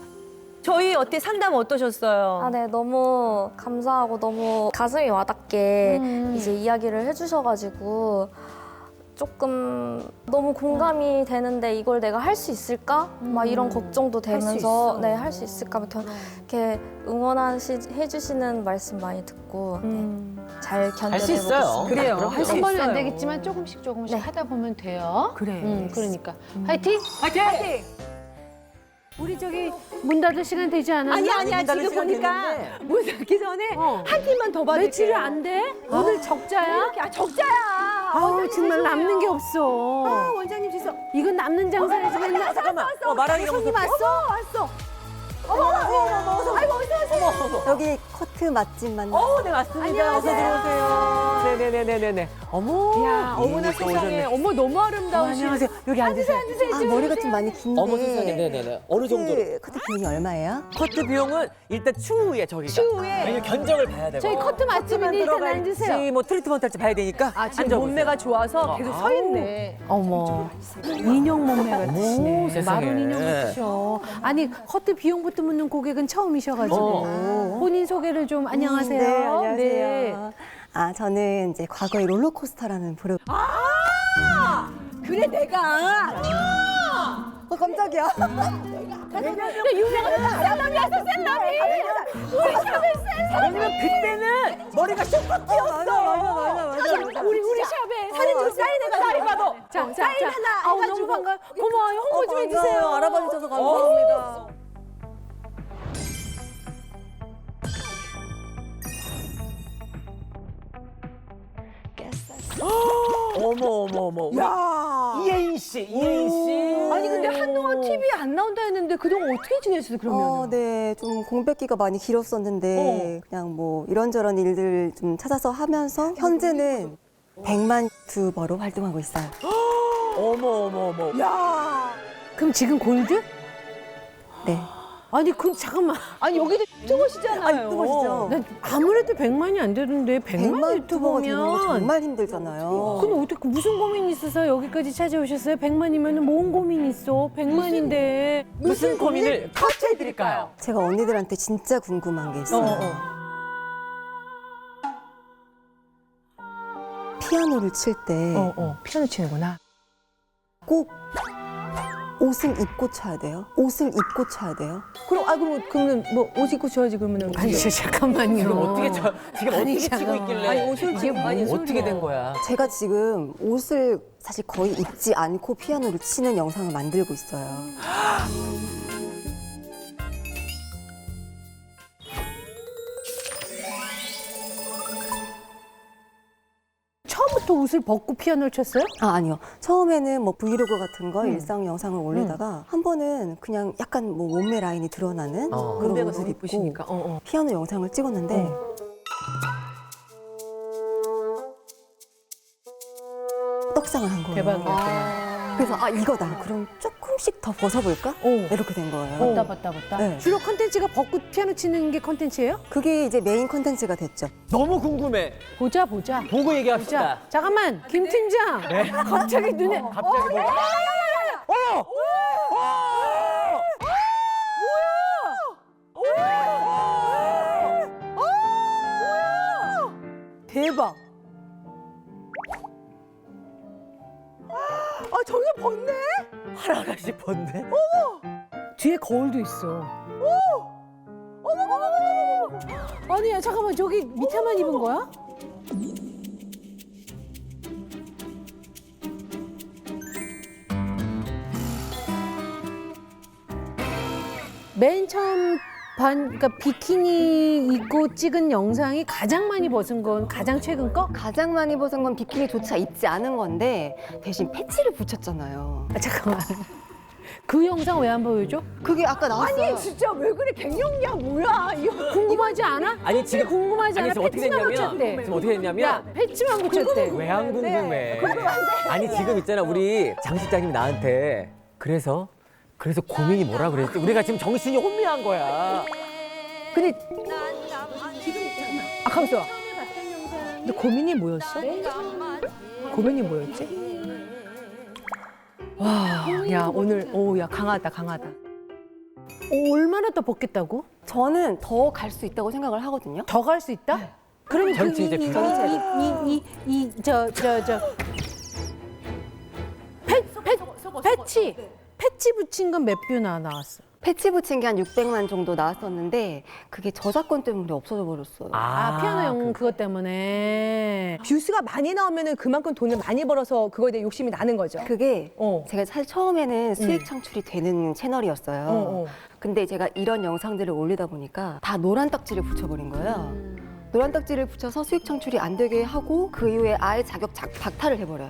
저희 어때 상담 어떠셨어요? 네, 너무 감사하고 너무 가슴이 와닿게 이제 이야기를 해주셔가지고 조금 너무 공감이 되는데 이걸 내가 할 수 있을까? 막 이런 걱정도 되면서 네, 할 수 있을까? 이렇게 해주시는 말씀 많이 듣고 잘 할 수 있어요. 견뎌내보겠습니다. 그래요. 할 수 한 번은 안 있어요. 되겠지만 조금씩 하다 보면 돼요. 그래. 그러니까 화이팅! 화이팅! 우리 저기 문 닫을 시간 되지 않았나? 아니야. 지금 보니까 문 닫기 전에 한 팀만 더 받을게요. 며칠이 안 돼? 오늘 적자야? 적자야. 아우 정말 남는 게 없어. 원장님 죄송. 이건 남는 장사야지 맨날. 잠깐만. 말하기가 손님 왔어? 왔어. 어머. 여기 커트 맛집 맞나요? 네 맞습니다. 어서 들어오세요. 네네네네네. 어머. 야 어머나 세상에. 어머 너무 아름다우시. 안녕하세요. 여기 앉으세요. 아, 머리가 좀 많이 긴데. 어머 세상에, 네네네. 어느 정도로? 커트 비용이 얼마예요? 커트 비용은 일단 추후에 저기가. 추후에. 왜냐면 견적을 봐야 되고. 저희 커트 맛집인데 일단 앉으세요. 뭐 트리트먼트 할지 봐야 되니까. 아 지금 앉아보세요. 몸매가 좋아서 계속 서 있네. 어머 인형 몸매 같으시네. 세상에. 마룬 인형 같으셔. 아니 커트 비용부터 묻는 고객은 처음이셔가지고 본인 소개를 좀 안녕하세요. 네, 안녕하세요. 네. 아, 저는 이제 과거에 롤러코스터라는 프로그램. 그래 내가. 깜짝이야. 왜냐면 그때는 머리가 쏙쏙 튀었어. 우리 샵에 사진 좀 사인해가지고 사인 봐도. 자, 사인 하나 아우 해가지고. 너무 반가워. 고마워요. 홍보 좀 해주세요. 알아봐 주셔서 감사합니다. 어머. 야. 이혜인 씨. 아니 근데 한동안 TV에 안 나온다 했는데 그동안 어떻게 지내셨어요 그러면? 네, 좀 공백기가 많이 길었었는데 그냥 뭐 이런저런 일들 좀 찾아서 하면서 현재는 100만 유튜버로 활동하고 있어요. 어머. 야. 그럼 지금 골드? 네. 아니 그럼 잠깐만. 아니 여기도 유튜버시잖아요. 유튜버시죠? 난 아무래도 100만이 안 되는데 100만 유튜버가 되는 거 유튜버면 정말 힘들잖아요. 근데 어떻게 무슨 고민이 있어서 여기까지 찾아오셨어요? 100만이면 뭔 고민이 있어? 100만인데 무슨 고민을 터치해드릴까요? 제가 언니들한테 진짜 궁금한 게 있어요. 피아노를 칠 때 피아노 치는구나. 꼭 옷을 입고 쳐야 돼요? 옷을 입고 쳐야 돼요? 그러면 뭐 옷 입고 쳐야지 그러면은. 아니 잠깐만요. 지금 어떻게 치고 있길래? 아니 옷을 이게 뭔 어떻게 된 거야? 제가 지금 옷을 사실 거의 입지 않고 피아노를 치는 영상을 만들고 있어요. 처음부터 옷을 벗고 피아노를 쳤어요? 아니요. 처음에는 뭐 브이로그 같은 거 일상 영상을 올리다가 한 번은 그냥 약간 뭐 몸매 라인이 드러나는 그런 몸매가 옷을 더 입고 이쁘시니까. 피아노 영상을 찍었는데 떡상을 한 거예요. 대박이었구나. 그래서 이거다. 그럼 조금씩 더 벗어볼까? 이렇게 된 거예요. 봤다. 네. 주로 컨텐츠가 벗고 피아노 치는 게 컨텐츠예요? 그게 이제 메인 컨텐츠가 됐죠. 너무 궁금해. 보자. 보고 얘기합시다. 자, 잠깐만, 김 팀장. 갑자기 눈에. 갑자기 뭐? 대박. 저기서 벗네? 하나씩 벗네. 뒤에 거울도 있어. 아니야, 잠깐만, 저기 밑에만 입은 거야? 맨 처음 그러니까 비키니 입고 찍은 영상이 가장 많이 벗은 건 가장 최근 거? 가장 많이 벗은 건 비키니조차 입지 않은 건데 대신 패치를 붙였잖아요. 잠깐만. 그 영상 왜 안 보여줘? 그게 아까 나왔어요. 아니 진짜 왜 그래 갱년기야 뭐야 이거. 궁금하지 않아? 아니 지금 궁금하지 않아? 지금 어떻게 패치만 됐냐면 붙였대. 지금 어떻게 됐냐면 야, 패치만 붙였대. 왜 안 궁금해? 아니 지금 있잖아 우리 장 실장님이 나한테 그래서 고민이 뭐라 그랬지? 우리가 지금 정신이 혼미한 거야. 근데 가만있어. 근데 고민이 뭐였어? 고민이 뭐였지? 와, 야 오늘 야 강하다. 얼마나 더 벗겠다고? 저는 더 갈 수 있다고 생각을 하거든요. 더 갈 수 있다? 그럼 전체 이제 패치 붙인 건 몇 뷰나 나왔어? 패치 붙인 게 한 600만 정도 나왔었는데 그게 저작권 때문에 없어져 버렸어요. 피아노 영 그것 때문에. 뷰수가 많이 나오면은 그만큼 돈을 많이 벌어서 그거에 대해 욕심이 나는 거죠. 그게 어. 제가 사실 처음에는 수익 창출이 되는 채널이었어요. 근데 제가 이런 영상들을 올리다 보니까 다 노란 딱지를 붙여버린 거예요. 노란 딱지를 붙여서 수익 창출이 안 되게 하고 그 이후에 아예 자격 박탈을 해버려요.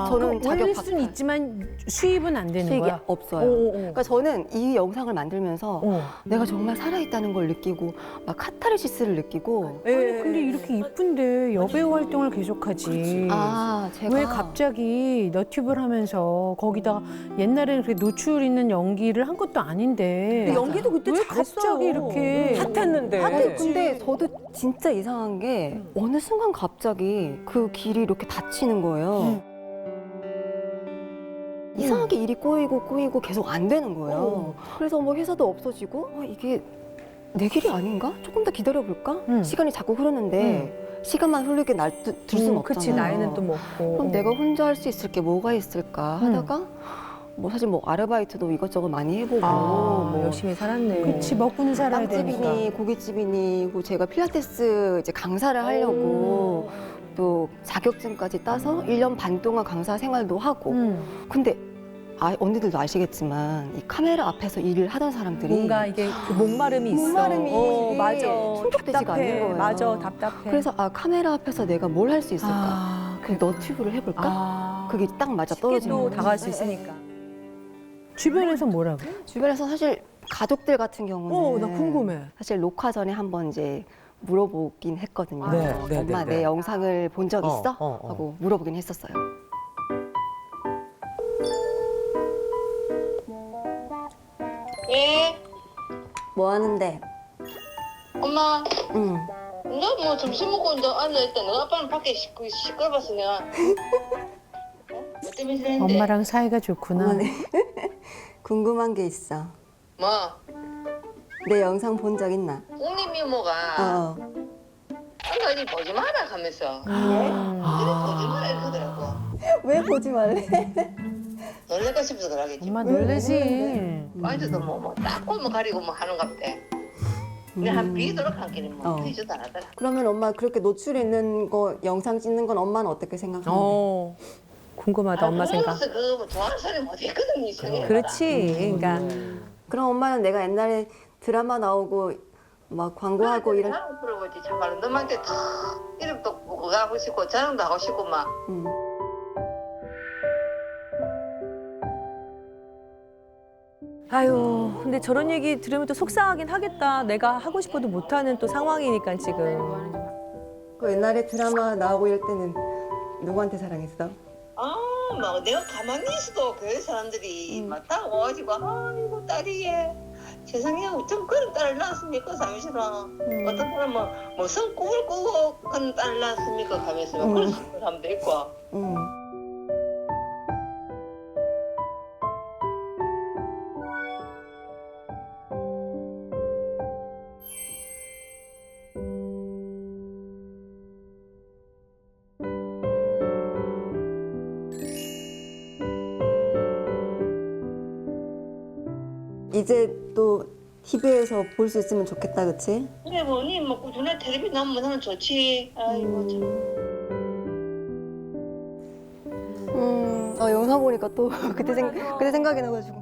저는 그럼 자격 올릴 박탈. 수는 있지만 수입은 안 되는 수익이 거야? 없어요. 그러니까 저는 이 영상을 만들면서 내가 정말 살아있다는 걸 느끼고 막 카타르시스를 느끼고 아니 근데 이렇게 이쁜데 여배우 활동을 계속하지. 제가 왜 갑자기 너튜브를 하면서 거기다가 옛날에는 그렇게 노출 있는 연기를 한 것도 아닌데 근데 연기도 그때 왜 잘했어요. 갑자기 이렇게 핫했는데. 근데 저도 진짜 이상한 게 어느 순간 갑자기 그 길이 이렇게 닫히는 거예요. 이상하게 일이 꼬이고 계속 안 되는 거예요. 그래서 뭐 회사도 없어지고 이게 내 길이 아닌가? 조금 더 기다려볼까? 시간이 자꾸 흐르는데 시간만 흐르게 둘 수는 없잖아요. 그치 나이는 또 먹고. 그럼 내가 혼자 할 수 있을 게 뭐가 있을까 하다가 뭐 사실 뭐 아르바이트도 이것저것 많이 해보고 뭐 열심히 살았네. 그치 먹고는 살아야 되니까. 빵집이니 고깃집이니 제가 필라테스 이제 강사를 하려고 또 자격증까지 따서 1년 반 동안 강사 생활도 하고 근데 언니들도 아시겠지만 이 카메라 앞에서 일을 하던 사람들이 뭔가 이게 그 목마름이 있어. 목마름이 이게 맞아. 충족되지가 않는 거예요. 맞아, 답답해. 그래서 카메라 앞에서 내가 뭘 할 수 있을까? 그 너튜브를 해볼까? 그게 딱 맞아 떨어지는 또 거예요. 다가갈 수 있으니까. 주변에서 뭐라고? 주변에서 사실 가족들 같은 경우는 나 궁금해. 사실 녹화 전에 한번 이제 물어보긴 했거든요. 네, 네, 엄마 네, 내 네. 영상을 본 적 있어? 어. 하고 물어보긴 했었어요. 예, 뭐 하는데? 엄마, 응. 너 뭐 점심 먹고 이제 앉아있다. 너 아빠는 밖에 시끄러워서 내가. 어? 뭐 때문에 그랬는데? 엄마랑 사이가 좋구나. 어머니 궁금한 게 있어. 뭐, 내 영상 본 적 있나? 옥리 미모가 어. 아까 어디 보지 마라 하면서 그래 보지 마라 이러더라고. 왜 보지 말래? 놀랄까 싶어서 그러겠지. 엄마 놀라지. 완전도 뭐딱 보면 가리고 뭐 하는가 보대. 근데 한 비도록 한 끼는 뭐 어. 비지도 안 하더라. 그러면 엄마 그렇게 노출해 있는 거 영상 찍는 건 엄마는 어떻게 생각하는데? 궁금하다 엄마 생각. 그래서 그거 좋아하는 사람이 못했거든 이상해. 그렇지. 그러니까 그럼 엄마는 내가 옛날에 드라마 나오고 막 광고하고 이런 자랑 부러워지 참말로 너한테 다 이름도 보고 가고 싶고 자랑도 하고 싶고 막. 아유, 근데 저런 얘기 들으면 또 속상하긴 하겠다. 내가 하고 싶어도 못하는 또 상황이니까 지금. 그 옛날에 드라마 나오고 이럴 때는 누구한테 사랑했어? 막 내가 가만히 있어도 그 사람들이 막 다 와가지고 아이고 딸이 얘 세상에 어쩜 그런 딸을 낳았습니까 사무실은 어떤 사람은 뭐성 꿈을 꾸고 그런 딸을 낳았습니까 하면서 막 그런 사람도 있고. 이제 또 TV에서 볼 수 있으면 좋겠다, 그치? 그래 뭐니 뭐 꾸준히 텔레비 나오면 하면 좋지. 아이고 참. 영상 보니까 또 그때 생각이 나가지고.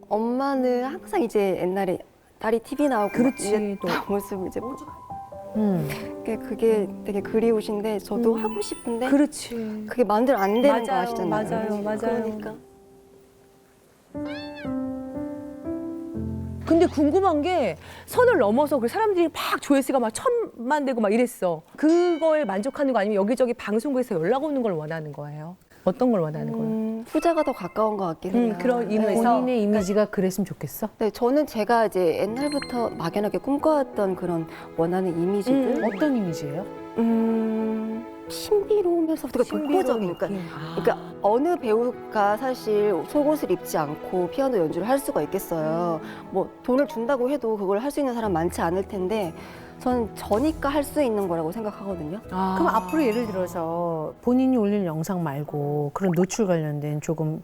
엄마는 항상 이제 옛날에 딸이 TV 나오고 그렇지, 이랬던 모습을 이제 그게 되게 그리우신데 저도 하고 싶은데 그렇지. 그게 마음대로 안 되는 거 맞아요, 아시잖아요. 맞아요. 그러니까 근데 궁금한 게 선을 넘어서 그 사람들이 막 조회수가 막 1,000만 되고 막 이랬어. 그거에 만족하는 거 아니면 여기저기 방송국에서 연락 오는 걸 원하는 거예요? 어떤 걸 원하는 거예요? 후자가 더 가까운 것 같긴 해요. 그런 의미에서. 본인의 이미지가 그랬으면 좋겠어? 네, 저는 제가 이제 옛날부터 막연하게 꿈꿔왔던 그런 원하는 이미지들. 어떤 이미지예요? 신비로우면서 되게 독보적인. 그러니까 어느 배우가 사실 속옷을 입지 않고 피아노 연주를 할 수가 있겠어요. 뭐 돈을 준다고 해도 그걸 할 수 있는 사람 많지 않을 텐데 저는 저니까 할 수 있는 거라고 생각하거든요. 그럼 앞으로 예를 들어서 본인이 올릴 영상 말고 그런 노출 관련된 조금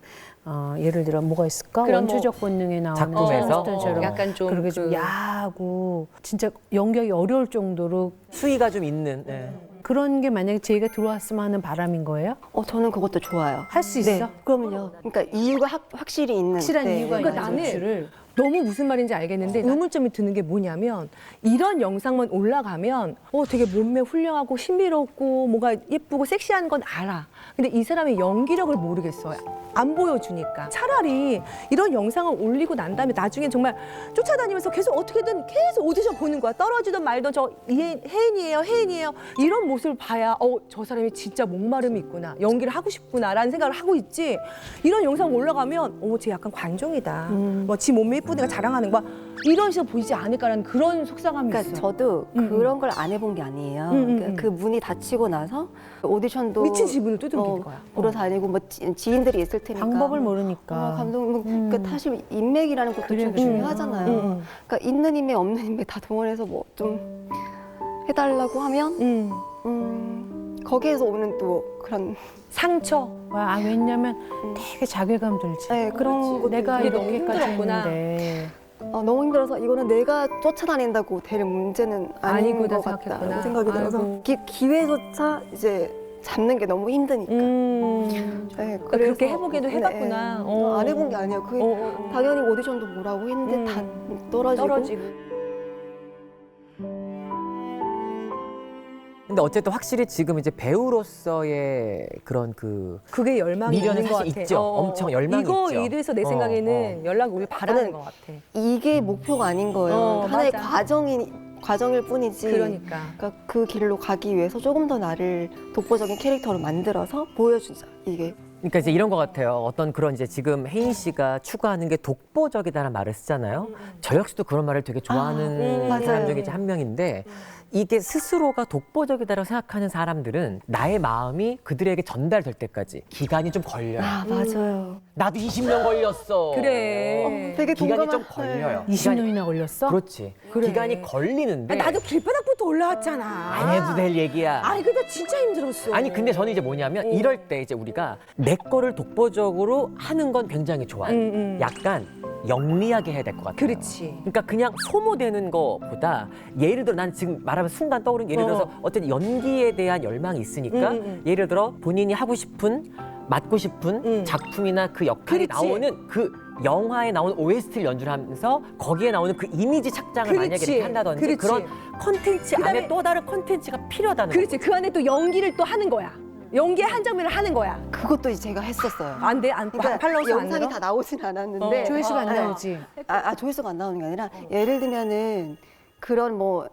예를 들어 뭐가 있을까? 그럼 원초적 본능에 나오는 작품에서? 몬스터처럼 약간 좀 그렇게 좀 야하고 진짜 연기하기 어려울 정도로 수위가 좀 있는. 네. 그런 게 만약에 제의가 들어왔으면 하는 바람인 거예요? 저는 그것도 좋아요. 할 수 있어? 네, 그러면요. 그러니까 이유가 확실히 있는. 확실한 네. 이유가 그러니까 있는 나는 노출을 너무 무슨 말인지 알겠는데 의문점이 드는 게 뭐냐면 이런 영상만 올라가면 되게 몸매 훌륭하고 신비롭고 뭔가 예쁘고 섹시한 건 알아. 근데 이 사람의 연기력을 모르겠어요. 안 보여주니까. 차라리 이런 영상을 올리고 난 다음에 나중에 정말 쫓아다니면서 계속 어떻게든 계속 오디션 보는 거야. 떨어지든 말든 저 혜인이에요, 혜인이에요. 이런 모습을 봐야 저 사람이 진짜 목마름이 있구나. 연기를 하고 싶구나라는 생각을 하고 있지. 이런 영상 올라가면 쟤 약간 관종이다. 뭐 지 몸매 예쁘니까 자랑하는 거야. 이런 식으로 보이지 않을까라는 그런 속상함이 그러니까 있어. 저도 그런 걸 안 해본 게 아니에요. 그러니까 그 문이 닫히고 나서 오디션도 미친 지분을 두들기는 거야. 보러 다니고 뭐 지인들이 있을 테니까 방법을 모르니까. 감독님 그러니까 사실 인맥이라는 것도 좀 중요하잖아요. 그러니까 있는 인맥 없는 인맥 다 동원해서 뭐 좀 해달라고 하면 거기에서 오는 또 그런 상처. 왜냐면 되게 자괴감 들지. 네, 그런 것도 내가 이게 너무 이렇게까지 힘들었구나. 했는데. 너무 힘들어서 이거는 내가 쫓아다닌다고 될 문제는 아닌 아니구나 것 생각했구나. 같다고 생각이 들어서 아이고. 기회조차 이제 잡는 게 너무 힘드니까. 네, 그러니까 그렇게 해보기도 해봤구나. 안 해본 게 아니에요. 당연히 오디션도 보라고 했는데 다 떨어지고. 근데 어쨌든 확실히 지금 이제 배우로서의 그런 그게 열망이 미련은 있는 것 사실 같아. 있죠. 엄청 열망이 있죠. 이거 일에서 내 생각에는 연락 오길 바라는 것 같아. 이게 목표가 아닌 거예요. 하나의 맞아. 과정일 뿐이지. 그러니까. 그 길로 가기 위해서 조금 더 나를 독보적인 캐릭터로 만들어서 보여주자. 이게. 그러니까 이제 이런 것 같아요. 어떤 그런 이제 지금 혜인 씨가 추구하는 게 독보적이다라는 말을 쓰잖아요. 저 역시도 그런 말을 되게 좋아하는 사람 맞아요. 중에 이제 한 명인데 이게 스스로가 독보적이다라고 생각하는 사람들은 나의 마음이 그들에게 전달될 때까지 기간이 좀 걸려요. 맞아요. 나도 20년 걸렸어. 그래. 되게 기간이 좀 공감할- 걸려요. 20년이나 걸렸어? 그렇지. 그래. 기간이 걸리는데 나도 길바닥부터 올라왔잖아. 안 해도 될 얘기야. 아니 근데 진짜 힘들었어. 아니 근데 저는 이제 뭐냐면 이럴 때 이제 우리가 내 거를 독보적으로 하는 건 굉장히 좋아요. 약간 영리하게 해야 될 것 같아요. 그렇지. 그러니까 그냥 소모되는 거보다 예를 들어 난 지금 말하면 순간 떠오른 예를 들어서 어쨌든 연기에 대한 열망이 있으니까 예를 들어 본인이 하고 싶은 맡고 싶은 작품이나 그 역할이 그렇지. 나오는 그 영화에 나오는 OST를 연주를 하면서 거기에 나오는 그 이미지 착장을 그렇지. 만약에 이렇게 한다든지 그렇지. 그런 컨텐츠 그다음에- 안에 또 다른 컨텐츠가 필요하다는 거죠. 그렇지. 그 안에 또 연기를 또 하는 거야. 연기의 한 장면을 하는 거야. 그것도 이제 제가 했었어요. 안 돼? 안 그러니까 팔로워서 안 영상이 늘어? 다 나오진 않았는데 조회수가 안 네. 나오지. 조회수가 안 나오는 게 아니라 예를 들면은 그런 뭐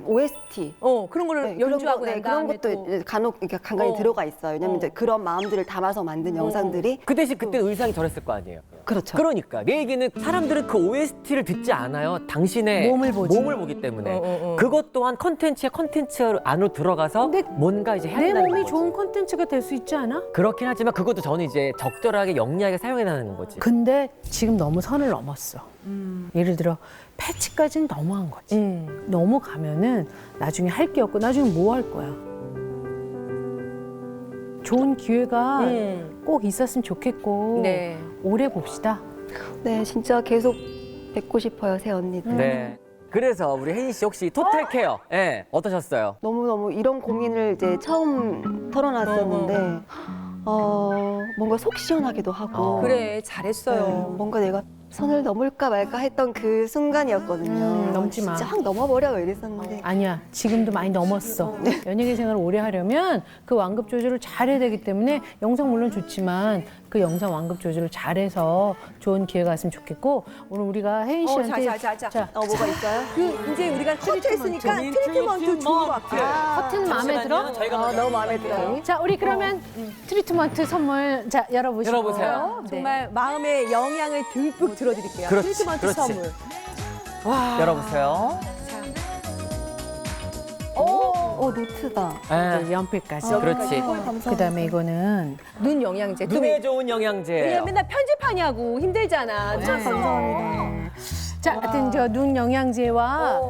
OST 그런 거를 네, 연주하고 그런, 난 그런 다음에 것도 또 이제 간혹 그러니까 간간히 들어가 있어요. 왜냐면 이제 그런 마음들을 담아서 만든 영상들이 그 대신 그때 의상이 저랬을 거 아니에요. 그렇죠. 그러니까 내 얘기는 사람들은 그 OST를 듣지 않아요. 당신의 몸을 보지. 보기 때문에 그것 또한 컨텐츠 안으로 들어가서 근데 뭔가 이제 해야 내 된다는 몸이 거지. 좋은 콘텐츠가 될 수 있지 않아? 그렇긴 하지만 그것도 저는 이제 적절하게 영리하게 사용해나가는 거지. 근데 지금 너무 선을 넘었어. 예를 들어 패치까지는 너무한 거지. 넘어가면은 나중에 할 게 없고 나중에 뭐 할 거야? 좋은 기회가 꼭 있었으면 좋겠고 네. 오래 봅시다. 네, 진짜 계속 뵙고 싶어요, 새 언니들. 네. 그래서 우리 혜인 씨 혹시 토탈 케어 어떠셨어요? 너무너무 이런 고민을 이제 처음 털어놨었는데 뭔가 속 시원하기도 하고 그래 잘했어요. 뭔가 내가 선을 넘을까 말까 했던 그 순간이었거든요. 넘지 마. 진짜 확 넘어버려 이랬었는데 아니야, 지금도 많이 넘었어. 연예계 생활을 오래 하려면 그 완급 조절을 잘해야 되기 때문에 영상 물론 좋지만 그 영상 완급 조절을 잘해서 좋은 기회가 왔으면 좋겠고 오늘 우리가 혜인 씨한테 자, 뭐가 있어요? 그 이제 우리가 커트했으니까 트리트먼트 좋은 것 같아. 커튼 마음에 들어? 저희가 너무 마음에 들어요. 자, 우리 그러면 트리트먼트 선물 자 열어보시고. 열어보세요. 네. 정말 마음의 영향을 듬뿍 들어드릴게요. 그렇지, 트리트먼트 그렇지. 선물. 와. 열어보세요. 노트다. 네. 연필까지. 그렇지. 그다음에 이거는 눈 영양제. 눈에 좋은 영양제예요. 왜냐면 맨날 편집하냐고 힘들잖아. 감사합니다. 자, 하여튼 저 눈 영양제와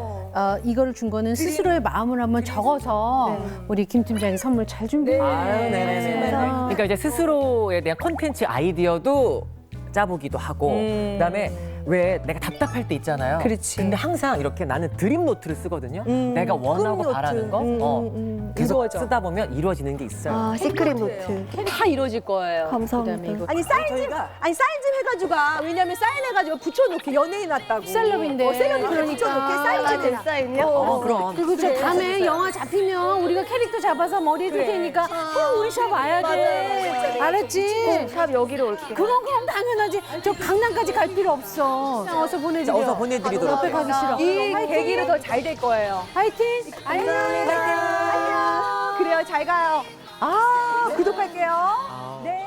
이거를 준 거는 스스로의 마음을 한번 적어서 우리 김 팀장이 선물 잘 준비해. 아유, 네네네. 그러니까 이제 스스로에 대한 콘텐츠 아이디어도 짜보기도 하고 그다음에 왜 내가 답답할 때 있잖아요. 그렇지. 근데 항상 이렇게 나는 드림 노트를 쓰거든요. 내가 원하고 꿈 노트. 바라는 거 계속 이루어져. 쓰다 보면 이루어지는 게 있어요. 시크릿 노트. 다 이루어질 거예요. 감사합니다. 아니 사인 좀 해가지고 가. 왜냐면 사인해가지고 붙여놓게 연예인 왔다고. 셀럽인데. 셀럽인데 그러니까. 붙여놓게 사인까지. 사인이요? 그럼. 그리고 저 다음에 영화 잡히면 우리가 캐릭터 잡아서 머리 해줄 테니까 꼭 우리 샵 와야 돼. 알았지? 샵 여기로 올게요. 그럼 당연하지. 저 강남까지 갈 필요 없어. 그냥 어서 보내드려. 어서 보내드리도록 옆에 가기 싫어. 이 계기로 더 잘 될 거예요. 화이팅! 안녕! 안녕. 그래요, 잘 가요. 구독할게요. 네,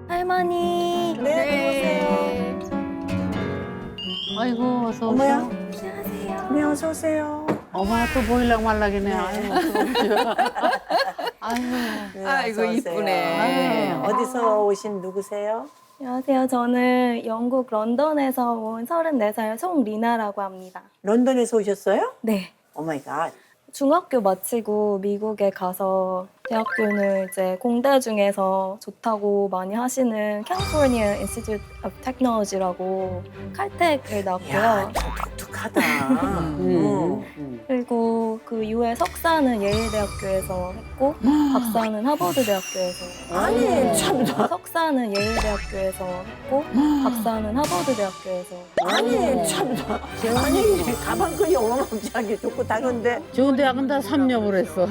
할머니. 네. 아이고 어서 어머야. 안녕하세요. 네, 어서 오세요. 엄마 또 보일랑 말락이네. 아이고 이쁘네. 어디서 오신 누구세요? 안녕하세요. 저는 영국 런던에서 온 34살 송리나라고 합니다. 런던에서 오셨어요? 네. 오 마이 갓. 중학교 마치고 미국에 가서 대학교는 이제 공대 중에서 좋다고 많이 하시는 캘리포니아 인스티튜트 오브 테크놀로지라고 칼텍을 나왔고요. 독하다. 그리고 그 이후에 석사는 예일대학교에서 했고 박사는 하버드대학교에서 아니 참나. 석사는 예일대학교에서 했고 박사는 하버드대학교에서 아니 참나. 아니 가방끈이 어마무지하게 좋고 다른데. 좋은 대학은 다 섭렵을 했어.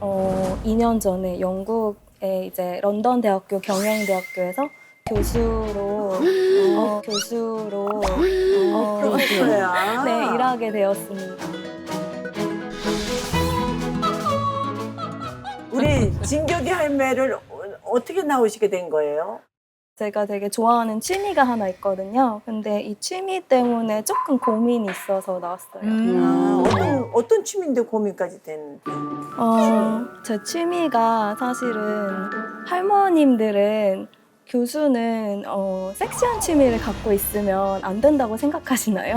2년 전에 영국의 이제 런던 대학교 경영대학교에서 교수로 프로페서야. 네, 일하게 되었습니다. 우리 진격의 할매를 어떻게 나오시게 된 거예요? 제가 되게 좋아하는 취미가 하나 있거든요. 근데 이 취미 때문에 조금 고민이 있어서 나왔어요. 어떤 취미인데 고민까지 된? 제 취미가 사실은 할머님들은 교수는 섹시한 취미를 갖고 있으면 안 된다고 생각하시나요?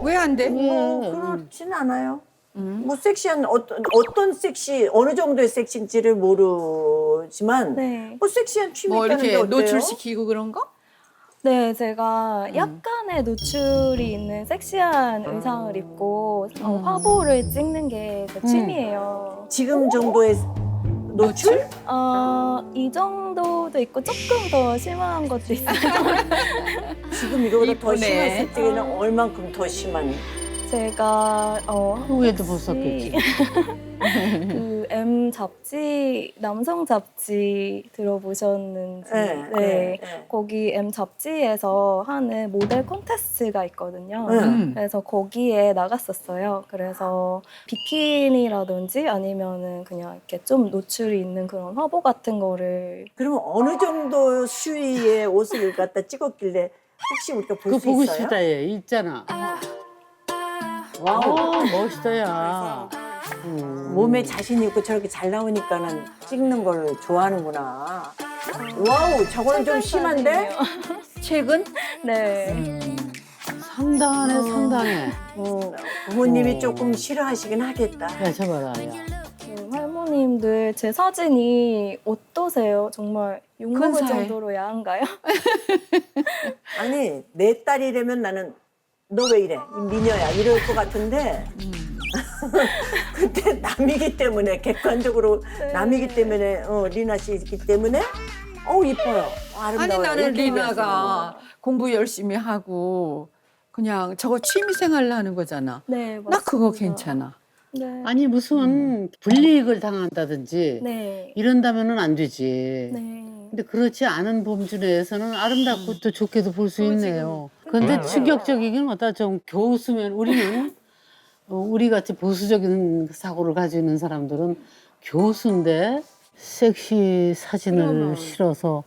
왜 안 돼? 그렇진 않아요. 뭐 섹시한 어떤 섹시 어느 정도의 섹시인지를 모르지만 네. 뭐 섹시한 취미 뭐 있다는 게 이렇게 어때요? 노출시키고 그런 거? 네, 제가 약간의 노출이 있는 섹시한 의상을 입고 화보를 찍는 게 제 취미예요. 지금 정도의 노출? 이 정도도 있고 조금 더 심한 것도 있어요. 지금 이거보다 더 이쁘네. 심했을 때는 얼만큼 더 심한? 제가 후회도 벗었겠지. 그 M 잡지 남성 잡지 들어보셨는지 네. 거기 M 잡지에서 하는 모델 콘테스트가 있거든요. 그래서 거기에 나갔었어요. 그래서 비키니라든지 아니면은 그냥 이렇게 좀 노출이 있는 그런 화보 같은 거를 그러면 어느 정도 수위의 옷을 갖다 찍었길래 혹시 우리가 볼 그거 수 보고 있어요? 싶다 얘 있잖아. 와우 멋있다 야. 몸에 자신 있고 저렇게 잘 나오니까는 찍는 걸 좋아하는구나. 와우, 저거는 좀 심한데? 최근? 네. 상당하네 상당해. 부모님이 조금 싫어하시긴 하겠다. 야 저봐라 야. 할머님들 제 사진이 어떠세요? 정말 욕먹을 근사해. 정도로 야한가요? 아니, 내 딸이라면 나는 너 왜 이래? 이 미녀야. 이럴 것 같은데. 그때 남이기 때문에, 객관적으로 남이기 때문에, 리나 씨이기 때문에, 이뻐요. 아니 아름다워요. 나는 이렇게 리나가 공부 열심히 하고 그냥 저거 취미생활로 하는 거잖아. 네, 나 그거 맞습니다. 괜찮아. 네. 아니 무슨 불이익을 당한다든지 네. 이런다면은 안 되지. 네. 근데 그렇지 않은 범주 내에서는 아름답고 또 좋게도 볼 수 있네요. 근데 충격적이긴 하다. 좀 교수면 우리는 우리 같이 보수적인 사고를 가지고 있는 사람들은 교수인데 섹시 사진을 실어서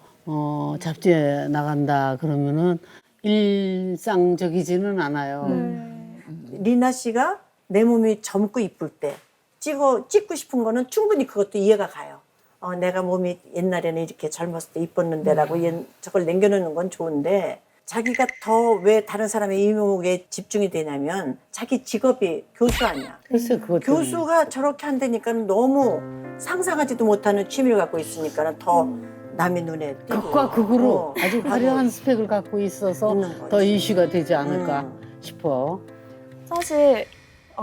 잡지에 나간다 그러면은 일상적이지는 않아요. 리나 씨가 내 몸이 젊고 이쁠 때 찍고 싶은 거는 충분히 그것도 이해가 가요. 내가 몸이 옛날에는 이렇게 젊었을 때 이뻤는데라고 저걸 남겨놓는 건 좋은데 자기가 더 왜 다른 사람의 이목에 집중이 되냐면 자기 직업이 교수 아니야. 글쎄 그것 교수가 저렇게 한다니까 너무 상상하지도 못하는 취미를 갖고 있으니까 더 남의 눈에 띄고 극과 극으로 아주 화려한 스펙을 갖고 있어서 있는 거지. 더 이슈가 되지 않을까 싶어. 사실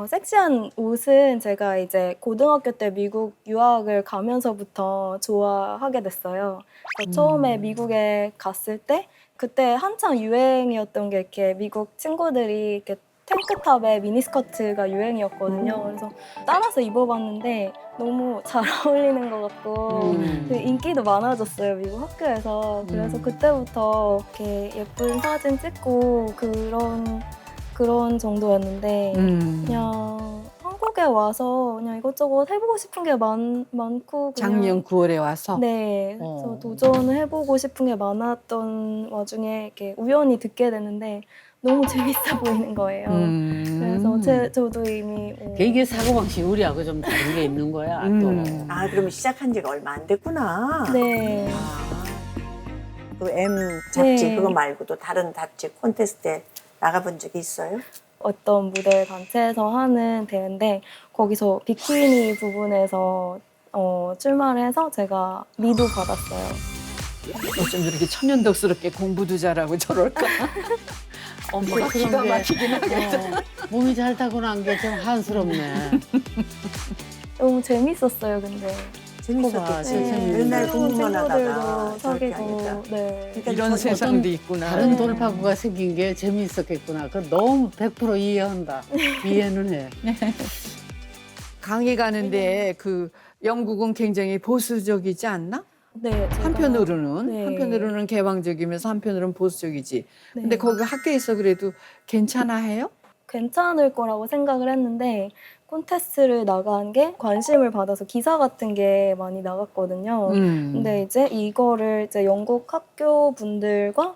섹시한 옷은 제가 이제 고등학교 때 미국 유학을 가면서부터 좋아하게 됐어요. 처음에 미국에 갔을 때 그때 한창 유행이었던 게 이렇게 미국 친구들이 이렇게 탱크탑에 미니스커트가 유행이었거든요. 그래서 따라서 입어봤는데 너무 잘 어울리는 것 같고 되게 인기도 많아졌어요, 미국 학교에서. 그래서 그때부터 이렇게 예쁜 사진 찍고 그런 정도였는데 그냥 한국에 와서 그냥 이것저것 해보고 싶은 게 많고 그냥 작년 9월에 와서 네, 그래서 도전을 해보고 싶은 게 많았던 와중에 이렇게 우연히 듣게 되는데 너무 재밌어 보이는 거예요. 그래서 저도 이미 이게 사고방식이 우리하고 좀 다른 게 있는 거야. 또. 아, 그러면 시작한 지가 얼마 안 됐구나. 네. 그 M 잡지 네. 그거 말고도 다른 잡지 콘테스트에 나가본 적이 있어요? 어떤 무대 단체에서 하는 대회인데 거기서 비키니 부분에서 출마를 해서 제가 미도 받았어요. 어쩜 저렇게 천연덕스럽게 공부도 잘하고 저럴까? 엄마가 기가 막히긴 하겠다. 몸이 잘 타고 난 게 좀 한스럽네. 너무 재밌었어요, 근데. 재밌었겠지. 네. 맨날 새로운 공부만 하다가 친구들도 저렇게 사귀고, 하니까. 네. 그러니까 이런 저- 세상도 있구나. 다른 돌파구가 생긴 게 재미있었겠구나. 그 너무 100% 이해한다. 이해는 해. 강의 가는데 그 영국은 굉장히 보수적이지 않나? 네, 제가- 한편으로는 네. 한편으로는 개방적이면서 한편으로는 보수적이지. 네. 근데 거기 학교에서 그래도 괜찮아 해요? 괜찮을 거라고 생각을 했는데 콘테스트를 나간 게 관심을 받아서 기사 같은 게 많이 나갔거든요. 근데 이제 이거를 이제 영국 학교 분들과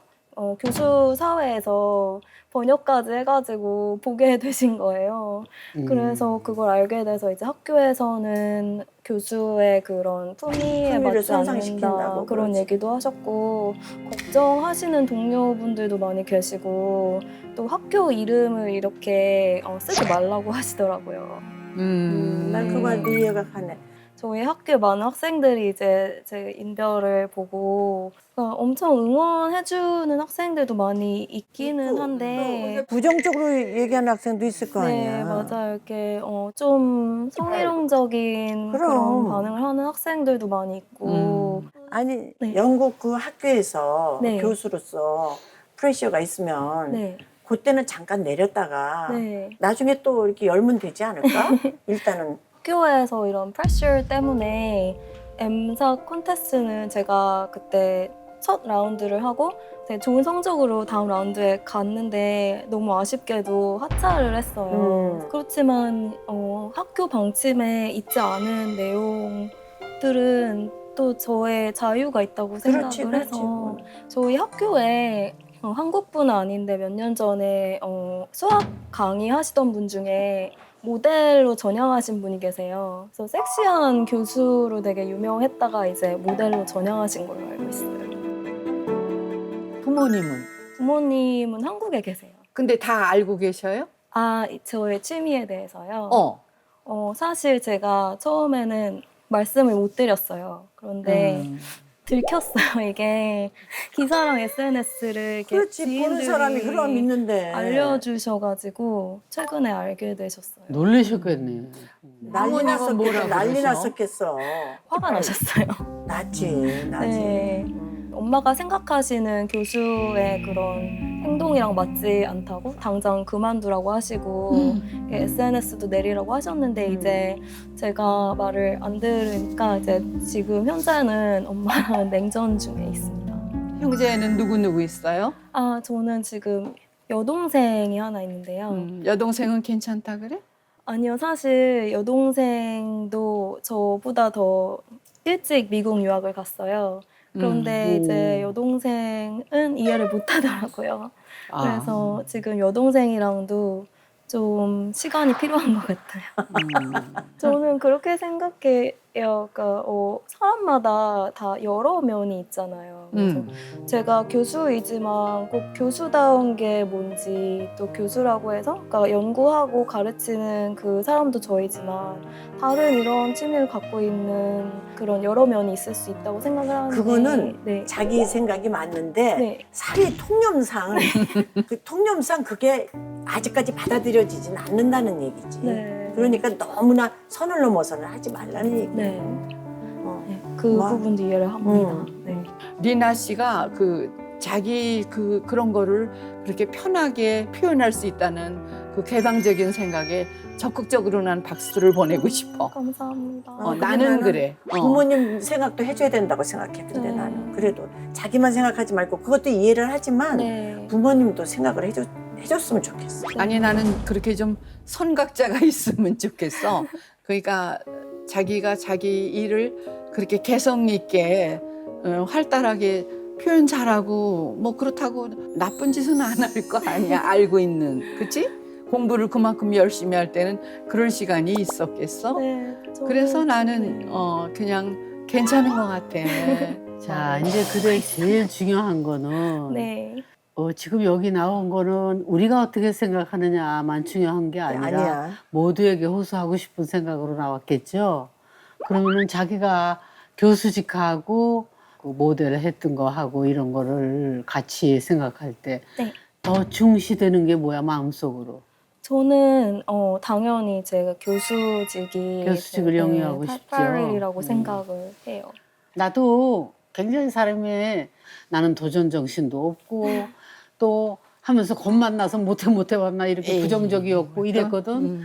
교수 사회에서 번역까지 해가지고 보게 되신 거예요. 그래서 그걸 알게 돼서 이제 학교에서는 교수의 그런 품위에 품위를 맞지 않는다 손상시킨다고 그런 그러지. 얘기도 하셨고 걱정하시는 동료분들도 많이 계시고 또 학교 이름을 이렇게 쓰지 말라고 하시더라고요. 난 그 말도 이해가 가네. 저희 학교에 많은 학생들이 이제 제 인별을 보고 엄청 응원해주는 학생들도 많이 있기는 한데 부정적으로 얘기하는 학생도 있을 거 아니야. 네, 맞아요. 이렇게 좀 성희롱적인 그럼. 그런 반응을 하는 학생들도 많이 있고 아니 네. 영국 그 학교에서 네. 교수로서 프레셔가 있으면 네, 그때는 잠깐 내렸다가 네. 나중에 또 이렇게 열면 되지 않을까? 일단은 학교에서 이런 프레셔 때문에 M사 콘테스트는 제가 그때 첫 라운드를 하고 되게 좋은 성적으로 다음 라운드에 갔는데 너무 아쉽게도 하차를 했어요. 그렇지만 학교 방침에 있지 않은 내용들은 또 저의 자유가 있다고 생각을 그렇지, 그렇지. 해서 저희 학교에 한국분은 아닌데 몇 년 전에 수학 강의하시던 분 중에 모델로 전향하신 분이 계세요. 그래서 섹시한 교수로 되게 유명했다가 이제 모델로 전향하신 걸로 알고 있어요. 부모님은? 부모님은 한국에 계세요. 근데 다 알고 계셔요? 저의 취미에 대해서요. 어. 사실 제가 처음에는 말씀을 못 드렸어요. 그런데 들켰어요. 이게 기사랑 SNS를 이렇게 그렇지 보는 사람이 그럼 있는데 알려주셔가지고 최근에 알게 되셨어요. 놀라셨겠네. 난리 부모님은 났었겠어. 뭐라고 난리 그러셔? 났었겠어. 화가 나셨어요. 났지. 네. 엄마가 생각하시는 교수의 그런 행동이랑 맞지 않다고 당장 그만두라고 하시고 SNS도 내리라고 하셨는데 이제 제가 말을 안 들으니까 이제 지금 현재는 엄마랑 냉전 중에 있습니다. 형제는 누구 있어요? 저는 지금 여동생이 하나 있는데요. 여동생은 괜찮다 그래? 아니요, 사실 여동생도 저보다 더 일찍 미국 유학을 갔어요. 그런데 이제 여동생은 이해를 못 하더라고요. 그래서 지금 여동생이랑도 좀 시간이 필요한 것 같아요. 저는 그렇게 생각해요. 그러니까 사람마다 다 여러 면이 있잖아요. 그래서 제가 교수이지만 꼭 교수다운 게 뭔지 또 교수라고 해서 그러니까 연구하고 가르치는 그 사람도 저이지만 다른 이런 취미를 갖고 있는 그런 여러 면이 있을 수 있다고 생각을 하는데 그거는 네. 자기 생각이 맞는데 네. 사회 통념상 그 통념상 그게 아직까지 받아들여지진 않는다는 얘기지. 네. 그러니까 너무나 선을 넘어서는 하지 말라는 얘기. 네. 네. 그 뭐? 부분도 이해를 합니다. 네. 리나 씨가 자기 그런 거를 그렇게 편하게 표현할 수 있다는 그 개방적인 생각에 적극적으로 난 박수를 보내고 싶어. 감사합니다. 근데 나는 그래. 부모님 생각도 해줘야 된다고 생각해. 근데 네. 나는 그래도 자기만 생각하지 말고 그것도 이해를 하지만 네. 부모님도 생각을 해줬으면 좋겠어. 아니 나는 그렇게 좀 선각자가 있으면 좋겠어. 그러니까 자기가 자기 일을 그렇게 개성 있게 활달하게 표현 잘하고 뭐 그렇다고 나쁜 짓은 안 할 거 아니야. 알고 있는. 그치? 공부를 그만큼 열심히 할 때는 그럴 시간이 있었겠어? 네, 그래서 나는 그냥 괜찮은 것 같아. 자, 이제 그래 제일 중요한 거는 네. 지금 여기 나온 거는 우리가 어떻게 생각하느냐만 중요한 게 아니라 아니야. 모두에게 호소하고 싶은 생각으로 나왔겠죠. 그러면은 자기가 교수직하고 그 모델을 했던 거 하고 이런 거를 같이 생각할 때 네. 더 중시되는 게 뭐야 마음속으로? 저는 당연히 제가 교수직이 교수직을 영위하고 싶죠. 탈바일이라고 생각을 해요. 나도 굉장히 사람의 나는 도전 정신도 없고 또 하면서 겁만 나서 못해 봤나 이렇게 부정적이었고 이랬거든.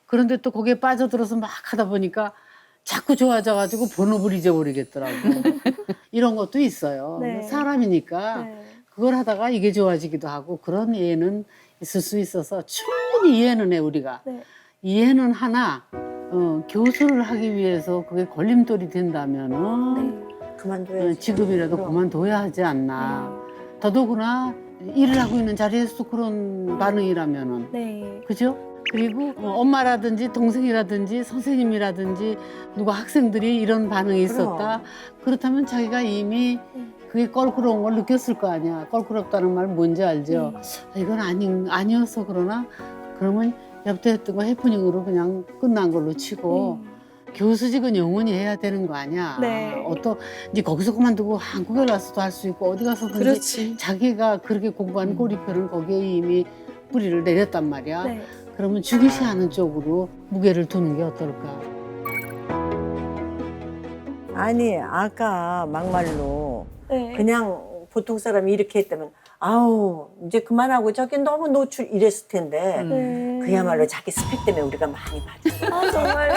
그런데 또 거기에 빠져들어서 막 하다 보니까 자꾸 좋아져가지고 본업을 잊어버리겠더라고. 이런 것도 있어요. 네. 사람이니까 네. 그걸 하다가 이게 좋아지기도 하고 그런 이해는 있을 수 있어서 충분히 이해는 해 우리가. 네. 이해는 하나 교수를 하기 위해서 그게 걸림돌이 된다면은 그만둬야지. 지금이라도 그만둬야 하지 않나. 더더구나 일을 하고 있는 자리에서 그런 반응이라면은 네. 그죠? 그리고 엄마라든지 동생이라든지 선생님이라든지 누가 학생들이 이런 반응이 있었다. 그렇다면 자기가 이미 그게 껄끄러운 걸 느꼈을 거 아니야. 껄끄럽다는 말 뭔지 알죠? 아, 이건 아니어서 그러나 그러면 옆에 했던 거 해프닝으로 그냥 끝난 걸로 치고 교수직은 영원히 해야 되는 거 아니야. 네. 이제 거기서 그만두고 한국에 가서도 할 수 있고 어디 가서든지 그렇지. 자기가 그렇게 공부한 꼬리표는 거기에 이미 뿌리를 내렸단 말이야. 네. 그러면 중시하는 쪽으로 무게를 두는 게 어떨까? 아니 아까 막말로 네. 그냥 보통 사람이 이렇게 했다면 아우 이제 그만하고 저기 너무 노출 이랬을 텐데 네. 그야말로 자기 스펙 때문에 우리가 많이 봤잖아. 아, 정말요?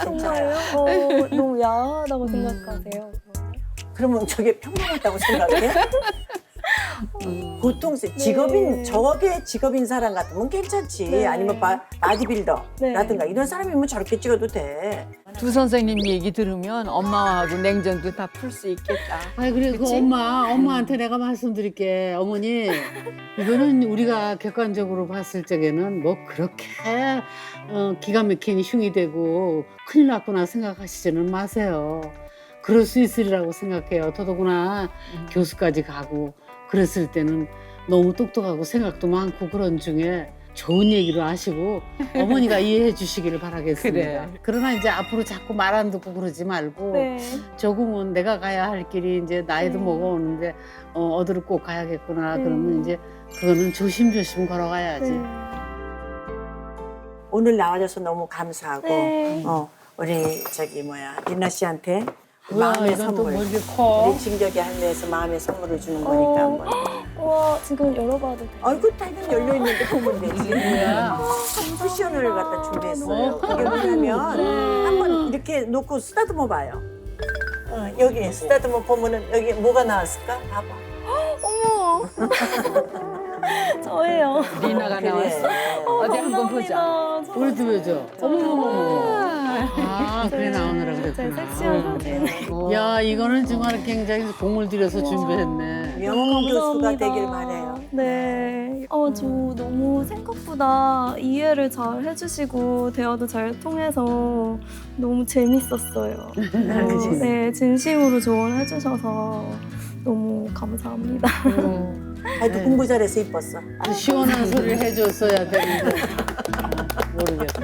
정말요? 너무 야하다고 생각하세요? 그러면 저게 평범하다고 생각해? 보통 직업인 네. 저게 직업인 사람 같으면 괜찮지. 네. 아니면 바디빌더라든가 이런 사람이면 저렇게 찍어도 돼. 두 선생님 얘기 들으면 엄마하고 냉정도 다 풀 수 있겠다. 아니 그리고 그치? 엄마한테 내가 말씀드릴게. 어머니 이거는 우리가 객관적으로 봤을 적에는 뭐 그렇게 기가 막힌 흉이 되고 큰일 났구나 생각하시지는 마세요. 그럴 수 있으리라고 생각해요. 더더구나 교수까지 가고 그랬을 때는 너무 똑똑하고 생각도 많고 그런 중에 좋은 얘기를 하시고 어머니가 이해해 주시기를 바라겠습니다. 그래. 그러나 이제 앞으로 자꾸 말 안 듣고 그러지 말고 네. 조금은 내가 가야 할 길이 이제 나이도 먹어오는데 어디를 꼭 가야겠구나. 그러면 이제 그거는 조심조심 걸어가야지. 네. 오늘 나와줘서 너무 감사하고 네. 우리 리나 씨한테 우와, 마음의 이건 또 선물. 뭐 이렇게 커? 우리 진격의 할매에서 마음의 선물을 주는 거니까 한번. 와, 지금 열어봐도 돼요? 아이고 당연히 열려 있는데 보면 되지. 뭐야? 쿠션을 갖다 준비했어요. 그게 뭐냐면 한번 이렇게 놓고 쓰다듬어 봐요. 여기 쓰다듬어 보면은 여기 뭐가 나왔을까? 봐봐. 어머! 저예요. 리나가 나왔어. 어디 한번 보자. 우리도 왜죠? 어머머머. 아, 그래 나오느라 제 그랬구나. 섹시한 사진. 야, 이거는 정말 굉장히 공을 들여서 준비했네. 명문 교수가 감사합니다. 되길 바래요. 네. 저 너무 생각보다 이해를 잘 해주시고 대화도 잘 통해서 너무 재밌었어요. 네, 진심으로 조언해주셔서 너무 감사합니다. 하여튼 공부 잘해서 이뻤어. 그 시원한 소리를 해줬어야 되는데 모르겠다.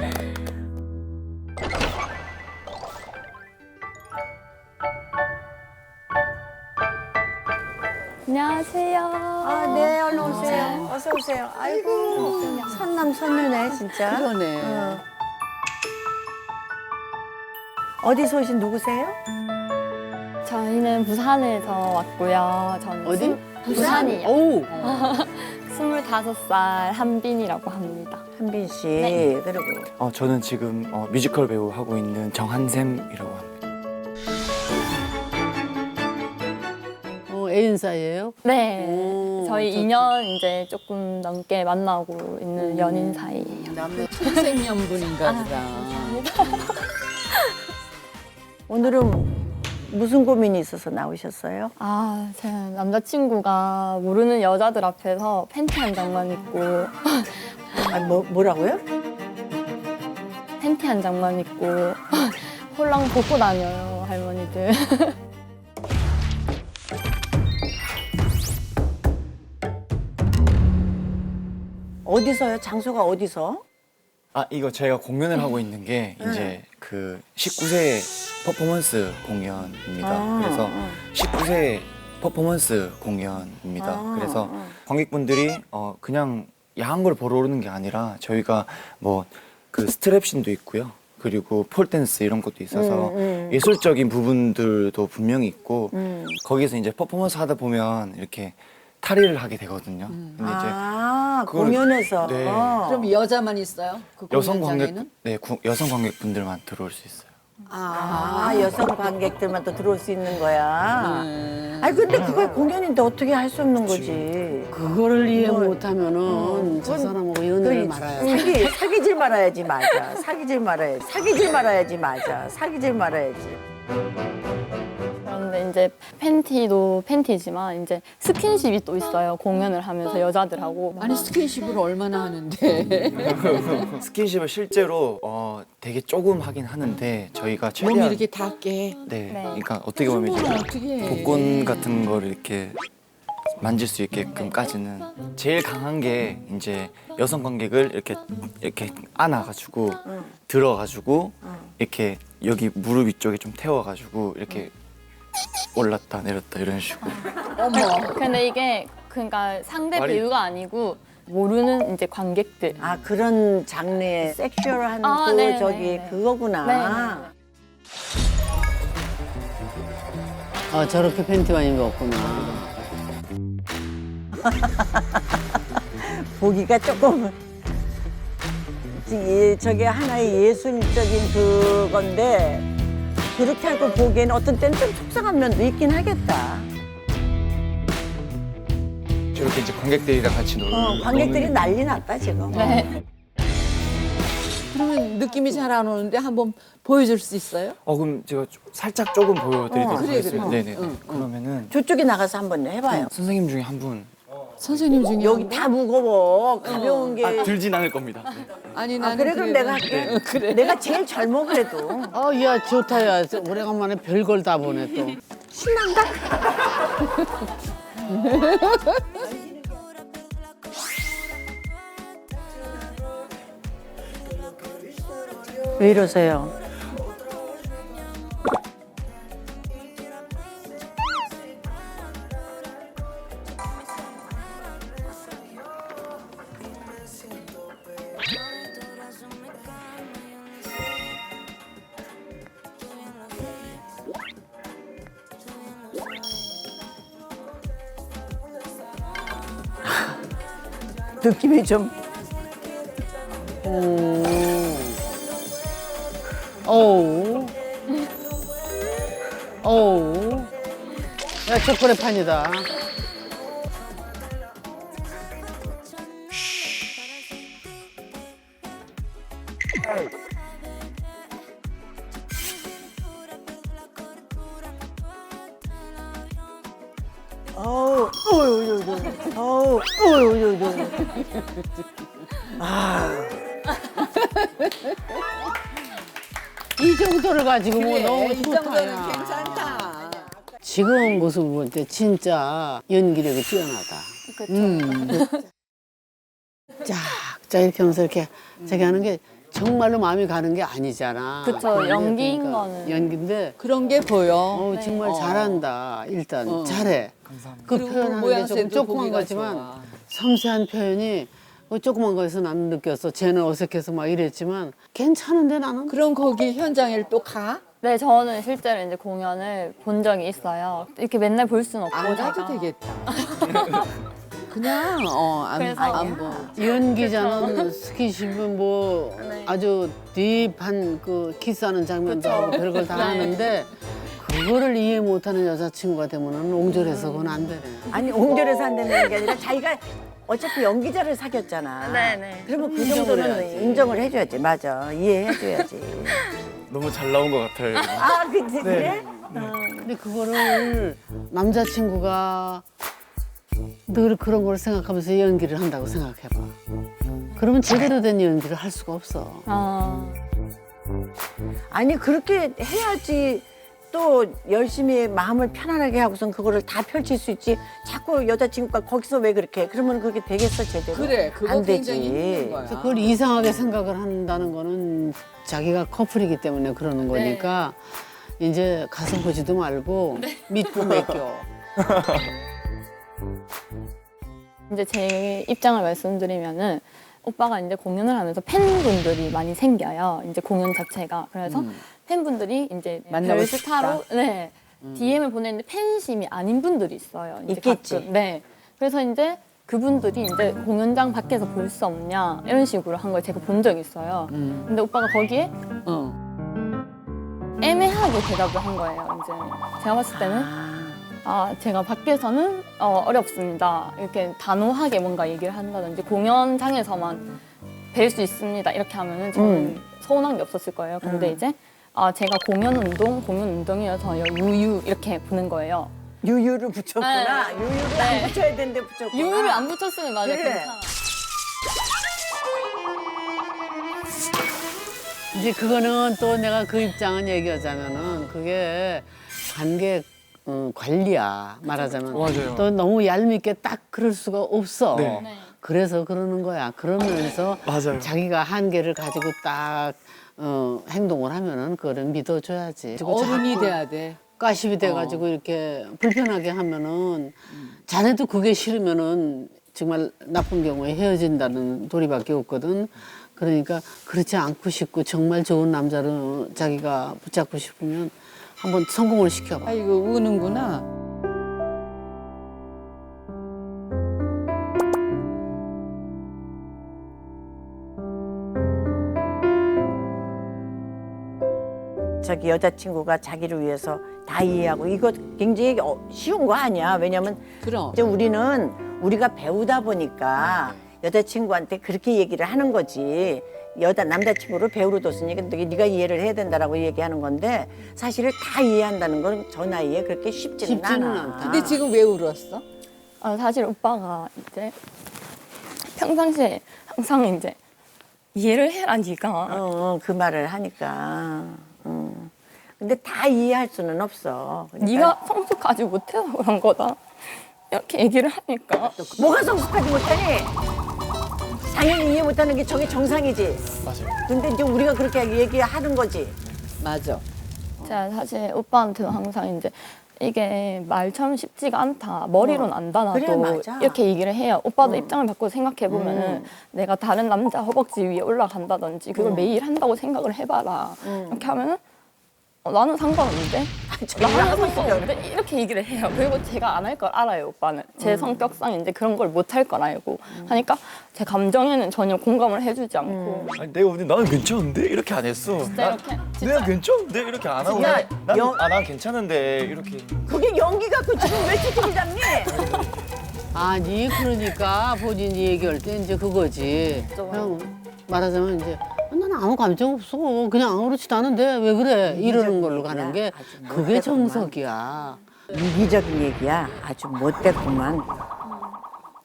안녕하세요. 네, 얼른 오세요. 어서 오세요. 아이고, 선남 선녀네, 진짜. 그러네. 어디서 오신 누구세요? 저희는 부산에서 왔고요. 저는 어디? 부산이요. 오, 25살 한빈이라고 합니다. 한빈 씨. 네. 그리고 저는 지금 뮤지컬 배우 하고 있는 정한샘이라고 합니다. 애인 사이예요? 네. 오, 저희 좋다. 2년 이제 조금 넘게 만나고 있는 연인 사이예요. 남의 천생연분인가 보다. 오늘은 무슨 고민이 있어서 나오셨어요? 아, 제 남자친구가 모르는 여자들 앞에서 팬티 한 장만 입고 뭐라고요? 팬티 한 장만 입고 홀랑 벗고 다녀요, 할머니들. 어디서요? 장소가 어디서? 이거 제가 공연을 하고 있는 게 이제 그 19세 퍼포먼스 공연입니다. 그래서 19세 퍼포먼스 공연입니다. 그래서 관객분들이 그냥 야한 걸 보러 오는 게 아니라 저희가 뭐 그 스트랩신도 있고요. 그리고 폴댄스 이런 것도 있어서 예술적인 부분들도 분명히 있고 거기서 이제 퍼포먼스 하다 보면 이렇게 탈의를 하게 되거든요. 근데 이제 그걸- 공연에서. 네. 그럼 여자만 있어요? 그 여성 관객 공연장에는? 네 여성 관객분들만 들어올 수 있어요. 여성 관객들만 또 들어올 수 있는 거야. 아니 근데 그걸 공연인데 어떻게 할 수 없는 거지. 그거를 이해 못하면은 저 사람하고 연애를 말아야 사귀질 말아야지 맞아. 사귀질 말아야지 맞아. 사귀질 말아야지. 그런데 이제 팬티도 팬티지만 이제 스킨십이 또 있어요. 공연을 하면서 여자들하고. 아니 스킨십을 얼마나 하는데 스킨십을 실제로 되게 조금 하긴 하는데 저희가 몸이 최대한 이렇게 닿게. 네, 그러니까 어떻게 보면 그걸 이제 어떻게 해. 복근 같은 거를 이렇게 만질 수 있게끔까지는 제일 강한 게 이제 여성 관객을 이렇게 안아가지고 들어가지고 이렇게 여기 무릎 위쪽에 좀 태워가지고 이렇게 올랐다 내렸다 이런 식으로. 근데 이게 그러니까 상대 말이- 배우가 아니고 모르는 이제 관객들. 아 그런 장르의 섹슈얼한 아, 그 네, 저기 네, 네. 그거구나. 저렇게 팬티만 입었구나. 보기가 조금 저게 하나의 예술적인 그건데 그렇게 하고 보기에는 어떤 때는 좀 속상한 면도 있긴 하겠다. 저렇게 이제 관객들이랑 같이 관객들이 난리 났다 지금. 네. 그러면 느낌이 잘 안 오는데 한번 보여줄 수 있어요? 그럼 제가 살짝 조금 보여드리도록 그래, 하겠습니다. 그래. 네네. 그러면은 저쪽에 나가서 한번 해봐요. 선생님 중에 한 분. 선생님 중에 여기 다 무거워. 가벼운 게. 들진 않을 겁니다. 네. 아니 나는 그래 그럼 내가 할게. 내가 제일 젊어 그래도. 야 좋다 야 오래간만에 별걸 다 보네 또. 신난다. 왜 이러세요? 느낌이 좀. 야 초콜릿 판이다. 이 정도를 가지고 뭐 너무 이 좋다. 정도는 야. 괜찮다. 지금 모습을 볼 때 진짜 연기력이 뛰어나다. 쫙 이렇게 하면서 이렇게 저기 하는 게 정말로 마음이 가는 게 아니잖아. 그쵸, 연기인 그러니까 거는. 연기인데 그런 게 보여. 정말 잘한다. 일단 잘해. 그 그리고 표현하는 게 모양새도 조금 조그만 보기가 거지만 좋아. 섬세한 표현이 조그만 거에서 나는 느꼈어. 쟤는 어색해서 막 이랬지만 괜찮은데 나는. 그럼 거기 현장에 또 가? 네, 저는 실제로 이제 공연을 본 적이 있어요. 이렇게 맨날 볼 수는 없고. 안 가도 제가. 되겠다. 그냥 그래서 안 보. 연기자는 스킨십은 뭐 아주 딥한 그 키스하는 장면도 하고 별걸 다 하는데 그거를 이해 못하는 여자친구가 되면은 옹졸해서 그건 안 되네. 아니 옹졸해서 안 된다는 게 아니라 자기가 어차피 연기자를 사귀었잖아. 네네. 그러면 그 정도는 인정을 해줘야지. 맞아. 이해해줘야지. 너무 잘 나온 것 같아요. 아, 그래? 근데 그거를 남자친구가 늘 그런 걸 생각하면서 연기를 한다고 생각해봐. 그러면 제대로 된 연기를 할 수가 없어. 아니 그렇게 해야지 또 열심히 마음을 편안하게 하고선 그거를 다 펼칠 수 있지. 자꾸 여자친구가 거기서 왜 그렇게 해? 그러면 그게 되겠어 제대로? 그래, 그거 안 굉장히 되지. 힘든 거야. 그래서 그걸 이상하게 생각을 한다는 거는 자기가 커플이기 때문에 그러는 거니까 이제 가서 보지도 말고 믿고 맡겨. 이제 제 입장을 말씀드리면은 오빠가 이제 공연을 하면서 팬분들이 많이 생겨요. 이제 공연 자체가. 그래서 팬분들이 이제 만나고 별스타로 네. DM을 보내는데 팬심이 아닌 분들이 있어요. 이제 있겠지. 가끔. 네. 그래서 이제 그분들이 이제 공연장 밖에서 볼 수 없냐 이런 식으로 한 걸 제가 본 적이 있어요. 근데 오빠가 거기에 애매하게 대답을 한 거예요. 이제 제가 봤을 때는 제가 밖에서는 어렵습니다. 이렇게 단호하게 뭔가 얘기를 한다든지 공연장에서만 뵐 수 있습니다. 이렇게 하면은 저는 서운한 게 없었을 거예요. 근데 이제 제가 공연 운동이어서 유유 이렇게 보는 거예요. 유유를 붙였구나. 네. 유유를 네. 안 붙여야 되는데 붙였구나. 유유를 안 붙였으면 맞아요. 그래. 괜찮아. 이제 그거는 또 내가 그 입장은 얘기하자면은 그게 관객 관리야 말하자면. 맞아요. 또 너무 얄밉게 딱 그럴 수가 없어. 네. 그래서 그러는 거야. 그러면서 맞아요. 자기가 한계를 가지고 딱 행동을 하면은 그거를 믿어줘야지. 어른이 돼야 돼. 가십이 돼가지고 이렇게 불편하게 하면은 자네도 그게 싫으면은 정말 나쁜 경우에 헤어진다는 도리밖에 없거든. 그러니까 그렇지 않고 싶고 정말 좋은 남자를 자기가 붙잡고 싶으면 한번 성공을 시켜봐. 아이고 우는구나. 저기 여자친구가 자기를 위해서 다 이해하고 이거 굉장히 쉬운 거 아니야. 왜냐면 그럼. 이제 우리가 배우다 보니까 여자친구한테 그렇게 얘기를 하는 거지. 남자친구를 배우로 뒀으니까 네가 이해를 해야 된다라고 얘기하는 건데 사실을 다 이해한다는 건 저 나이에 그렇게 쉽지는 않아. 근데 지금 왜 울었어? 사실 오빠가 이제 평상시에 항상 이제 이해를 해라 네가. 그 말을 하니까. 근데 다 이해할 수는 없어. 그러니까 네가 성숙하지 못해서 그런 거다. 이렇게 얘기를 하니까. 뭐가 성숙하지 못하니? 당연히 이해 못하는 게 저게 정상이지. 맞아요. 근데 이제 우리가 그렇게 얘기하는 거지. 맞아. 제가 사실 오빠한테도 항상 이제 이게 말처럼 쉽지가 않다. 머리로는 안다 나도. 그래, 맞아. 이렇게 얘기를 해요. 오빠도 입장을 바꿔 생각해 보면은 내가 다른 남자 허벅지 위에 올라간다든지 그걸 매일 한다고 생각을 해봐라. 이렇게 하면은 나는 상관없는데? 나는 상관없는데? 이렇게 얘기를 해요. 그리고 제가 안 할 걸 알아요, 오빠는. 제 성격상 이제 그런 걸 못 할 걸 알고. 하니까 제 감정에는 전혀 공감을 해주지 않고. 아니 내가 오늘 나는 괜찮은데 이렇게 안 했어. 진짜 이렇게. 내가 괜찮은데 이렇게 안 하고 야, 난 괜찮은데 이렇게. 그게 연기 갖고 지금 왜 찌질이 잡니? 아니 그러니까 본인이 얘기할 때 이제 그거지. 그냥 말하자면 이제 나는 아무 감정 없어. 그냥 아무렇지도 않은데 왜 그래? 이러는 걸로 가는 게 그게 정석이야. 이기적인 얘기야. 아주 못됐구만.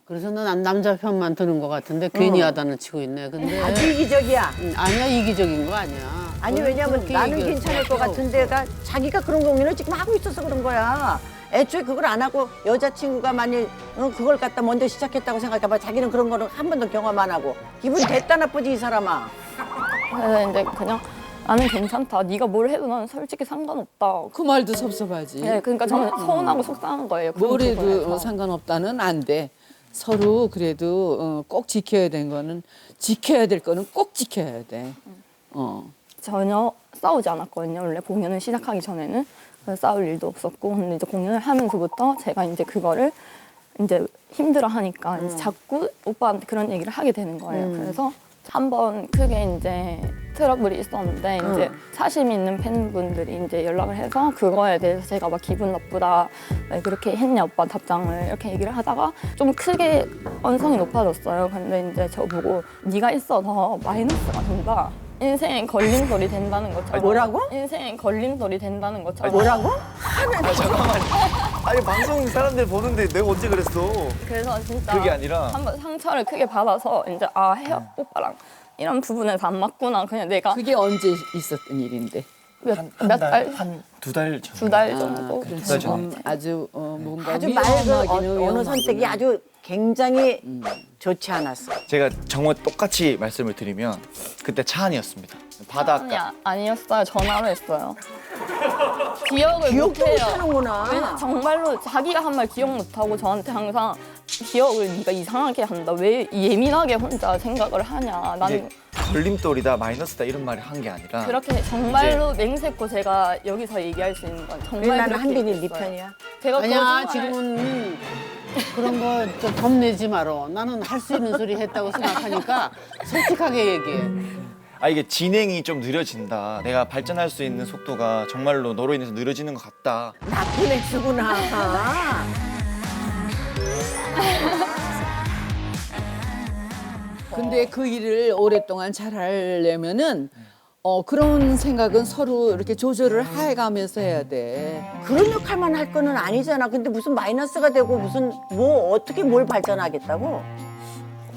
그래서 난 남자 편만 드는 것 같은데 괜히 하다는 치고 있네. 근데 아주 이기적이야. 아니야 이기적인 거 아니야. 아니 왜냐면 그렇게 나는 얘기할 괜찮을 것 수밖에 같은 데가 자기가 그런 공연을 지금 하고 있어서 그런 거야. 애초에 그걸 안 하고 여자친구가 만일 그걸 갖다 먼저 시작했다고 생각해봐. 자기는 그런 거를 한 번도 경험 안 하고. 기분 됐다 나쁘지 이 사람아. 그래서 이제 그냥 나는 괜찮다. 네가 뭘 해도 나는 솔직히 상관없다. 그 말도 섭섭하지. 네, 그러니까 저는 서운하고 속상한 거예요. 그런 뭘 해도 부분에서. 상관없다는 안 돼. 서로 그래도 꼭 지켜야 될 거는 지켜야 될 거는 꼭 지켜야 돼. 전혀 싸우지 않았거든요. 원래 공연을 시작하기 전에는. 그래서 싸울 일도 없었고, 근데 이제 공연을 하면서부터 제가 이제 그거를 이제 힘들어 하니까 이제 자꾸 오빠한테 그런 얘기를 하게 되는 거예요. 그래서 한번 크게 이제 트러블이 있었는데 이제 사심 있는 팬분들이 이제 연락을 해서 그거에 대해서 제가 막 기분 나쁘다 왜 그렇게 했냐 오빠 답장을 이렇게 얘기를 하다가 좀 크게 언성이 높아졌어요. 근데 이제 저보고 네가 있어서 마이너스가 된다. 인생에 걸림돌이 된다는 것처럼. 뭐라고? 인생에 걸림돌이 된다는 것처럼. 뭐라고? 아 잠깐만. 아니 방송 사람들 보는데 내가 언제 그랬어? 그래서 진짜 그게 아니라 한번 상처를 크게 받아서 이제 헤어 오빠랑 이런 부분에서 안 맞구나. 그냥 내가 그게 언제 있었던 일인데? 몇 달? 두 달 전. 2달 정도. 그래서 아주 뭔가 아주 말그 위험하기는 어느 위험하구나. 선택이 아주 굉장히 좋지 않았어. 제가 정말 똑같이 말씀을 드리면 그때 차 안이었습니다. 바닷가. 아니었어요. 전화로 했어요. 기억을 기억도 못해요. 못하는구나. 왜냐 정말로 자기가 한 말 기억 못하고 저한테 항상 기억을 네가 이상하게 한다. 왜 예민하게 혼자 생각을 하냐. 나는 이게 걸림돌이다 마이너스다 이런 말을 한 게 아니라 그렇게 정말로 맹세코 제가 여기서 얘기할 수 있는 건 정말 왜 나는 그렇게 한빈이 네 얘기했어요. 편이야? 제가 아니야 거짓말을- 지금은 그런 거 좀 겁내지 마라. 나는 할 수 있는 소리 했다고 생각하니까 솔직하게 얘기해. 아 이게 진행이 좀 느려진다. 내가 발전할 수 있는 속도가 정말로 너로 인해서 느려지는 것 같다. 나쁜 애주구나. 근데 그 일을 오랫동안 잘 하려면은 그런 생각은 서로 이렇게 조절을 해가면서 해야 돼. 그런 역할만 할 거는 아니잖아. 근데 무슨 마이너스가 되고 무슨 뭐 어떻게 뭘 발전하겠다고?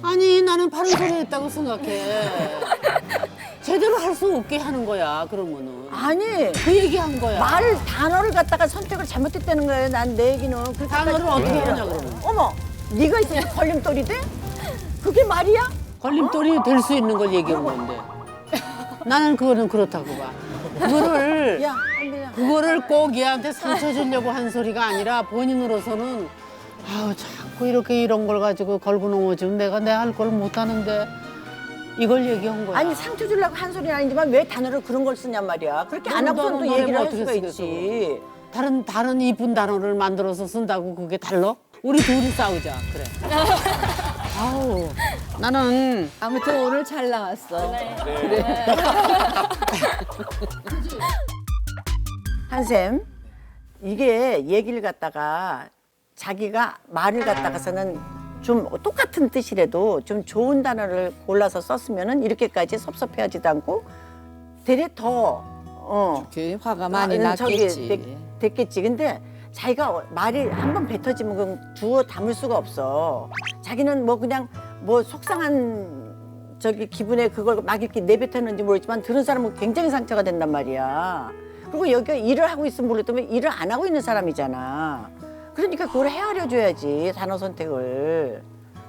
아니 나는 바른 소리 했다고 생각해. 제대로 할 수 없게 하는 거야 그러면은. 아니 그 얘기한 거야. 말 단어를 갖다가 선택을 잘못했다는 거예요. 난 내 얘기는 단어를 어떻게 하냐 그러면. 어머, 네가 있어서 걸림돌이 돼? 그게 말이야? 걸림돌이 될 수 있는 걸 얘기한 건데. 나는 그거는 그렇다고 봐. 그거를 야, 한빈아. 그거를 꼭 얘한테 상처 주려고 한 소리가 아니라 본인으로서는 아우 자꾸 이렇게 이런 걸 가지고 걸고 넘어지면 내가 내 할 걸 못하는데 이걸 얘기한 거야. 아니 상처 주려고 한 소리는 아니지만 왜 단어를 그런 걸 쓰냔 말이야. 그렇게 안 그럼 하고선 또 너는 얘기를 할 어떻게 수가 쓰겠어? 있지. 다른 이쁜 단어를 만들어서 쓴다고 그게 달라? 우리 둘이 싸우자 그래. 아우 나는 아무튼 오늘 잘 나왔어. 한샘, 이게 얘기를 갖다가 자기가 말을 갖다가서는 좀 똑같은 뜻이라도 좀 좋은 단어를 골라서 썼으면은 이렇게까지 섭섭해하지도 않고 되레 더 이렇게 화가 많이 저기 났겠지. 됐겠지. 근데 자기가 말이 한 번 뱉어지면 그건 두어 담을 수가 없어. 자기는 뭐 그냥 뭐 속상한 저기 기분에 그걸 막 이렇게 내뱉었는지 모르지만 들은 사람은 굉장히 상처가 된단 말이야. 그리고 여기가 일을 하고 있으면 모르겠지만 일을 안 하고 있는 사람이잖아. 그러니까 그걸 헤아려 줘야지 단어 선택을.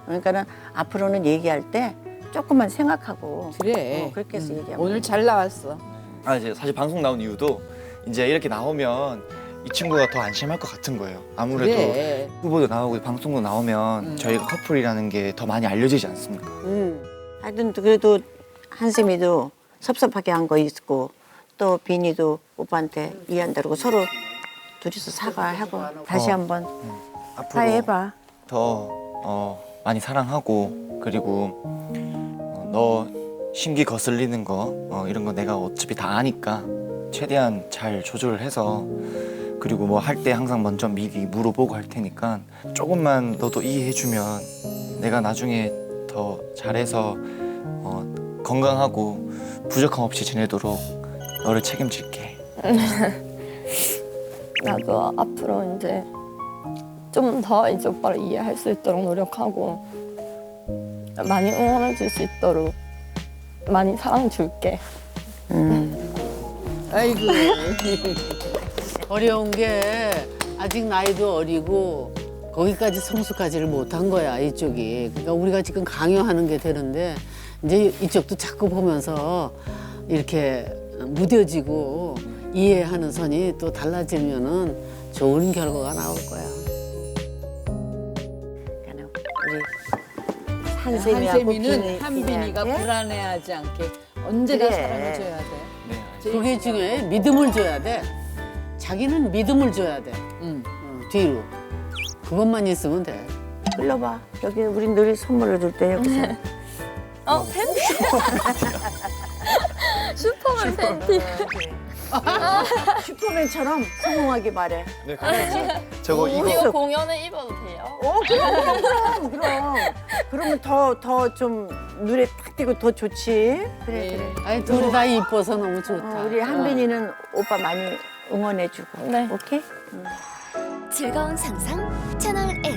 그러니까는 앞으로는 얘기할 때 조금만 생각하고 그래. 그렇게 해서 얘기하고. 오늘 잘 나왔어. 아 이제 사실 방송 나온 이유도 이제 이렇게 나오면 이 친구가 더 안심할 것 같은 거예요. 아무래도 그래. 후보도 나오고 방송도 나오면 저희가 커플이라는 게 더 많이 알려지지 않습니까? 하여튼 그래도 한샘이도 섭섭하게 한 거 있고 또 비니도 오빠한테 이해한다고 서로 둘이서 사과하고 다시 한번 앞으로 화해해봐. 더 많이 사랑하고 그리고 너 심기 거슬리는 거 이런 거 내가 어차피 다 아니까 최대한 잘 조절을 해서 그리고 뭐 할 때 항상 먼저 미리 물어보고 할 테니까 조금만 너도 이해해주면 내가 나중에 더 잘해서 건강하고 부족함 없이 지내도록 너를 책임질게. 나도 앞으로 이제 좀 더 이제 오빠를 이해할 수 있도록 노력하고 많이 응원해 줄 수 있도록 많이 사랑 줄게. 아이고. 어려운 게 아직 나이도 어리고 거기까지 성숙하지를 못한 거야 이쪽이. 그러니까 우리가 지금 강요하는 게 되는데 이제 이쪽도 자꾸 보면서 이렇게 무뎌지고 이해하는 선이 또 달라지면은 좋은 결과가 나올 거야. 우리 한샘이하고 한샘이는 한빈이가 비니한테 불안해하지 않게 언제나 그래. 사랑해줘야 돼. 네. 그게 중요해. 믿음을 줘야 돼. 자기는 믿음을 줘야 돼. 뒤로. 그것만 있으면 돼. 불러봐. 여기 우리 늘 선물을 줄 때 여기서 팬티. 슈퍼맨 팬티. 슈퍼맨처럼 성공하게 말해. 네, 저거 우리 이거 공연에 입어도 돼요? 그럼. 그러면 더 좀 눈에 탁 띄고 더 좋지. 그래. 아니 둘이 다 이뻐서 너무 좋다. 우리 한빈이는 오빠 많이 응원해주고. 네. 오케이? 즐거운 상상 채널 A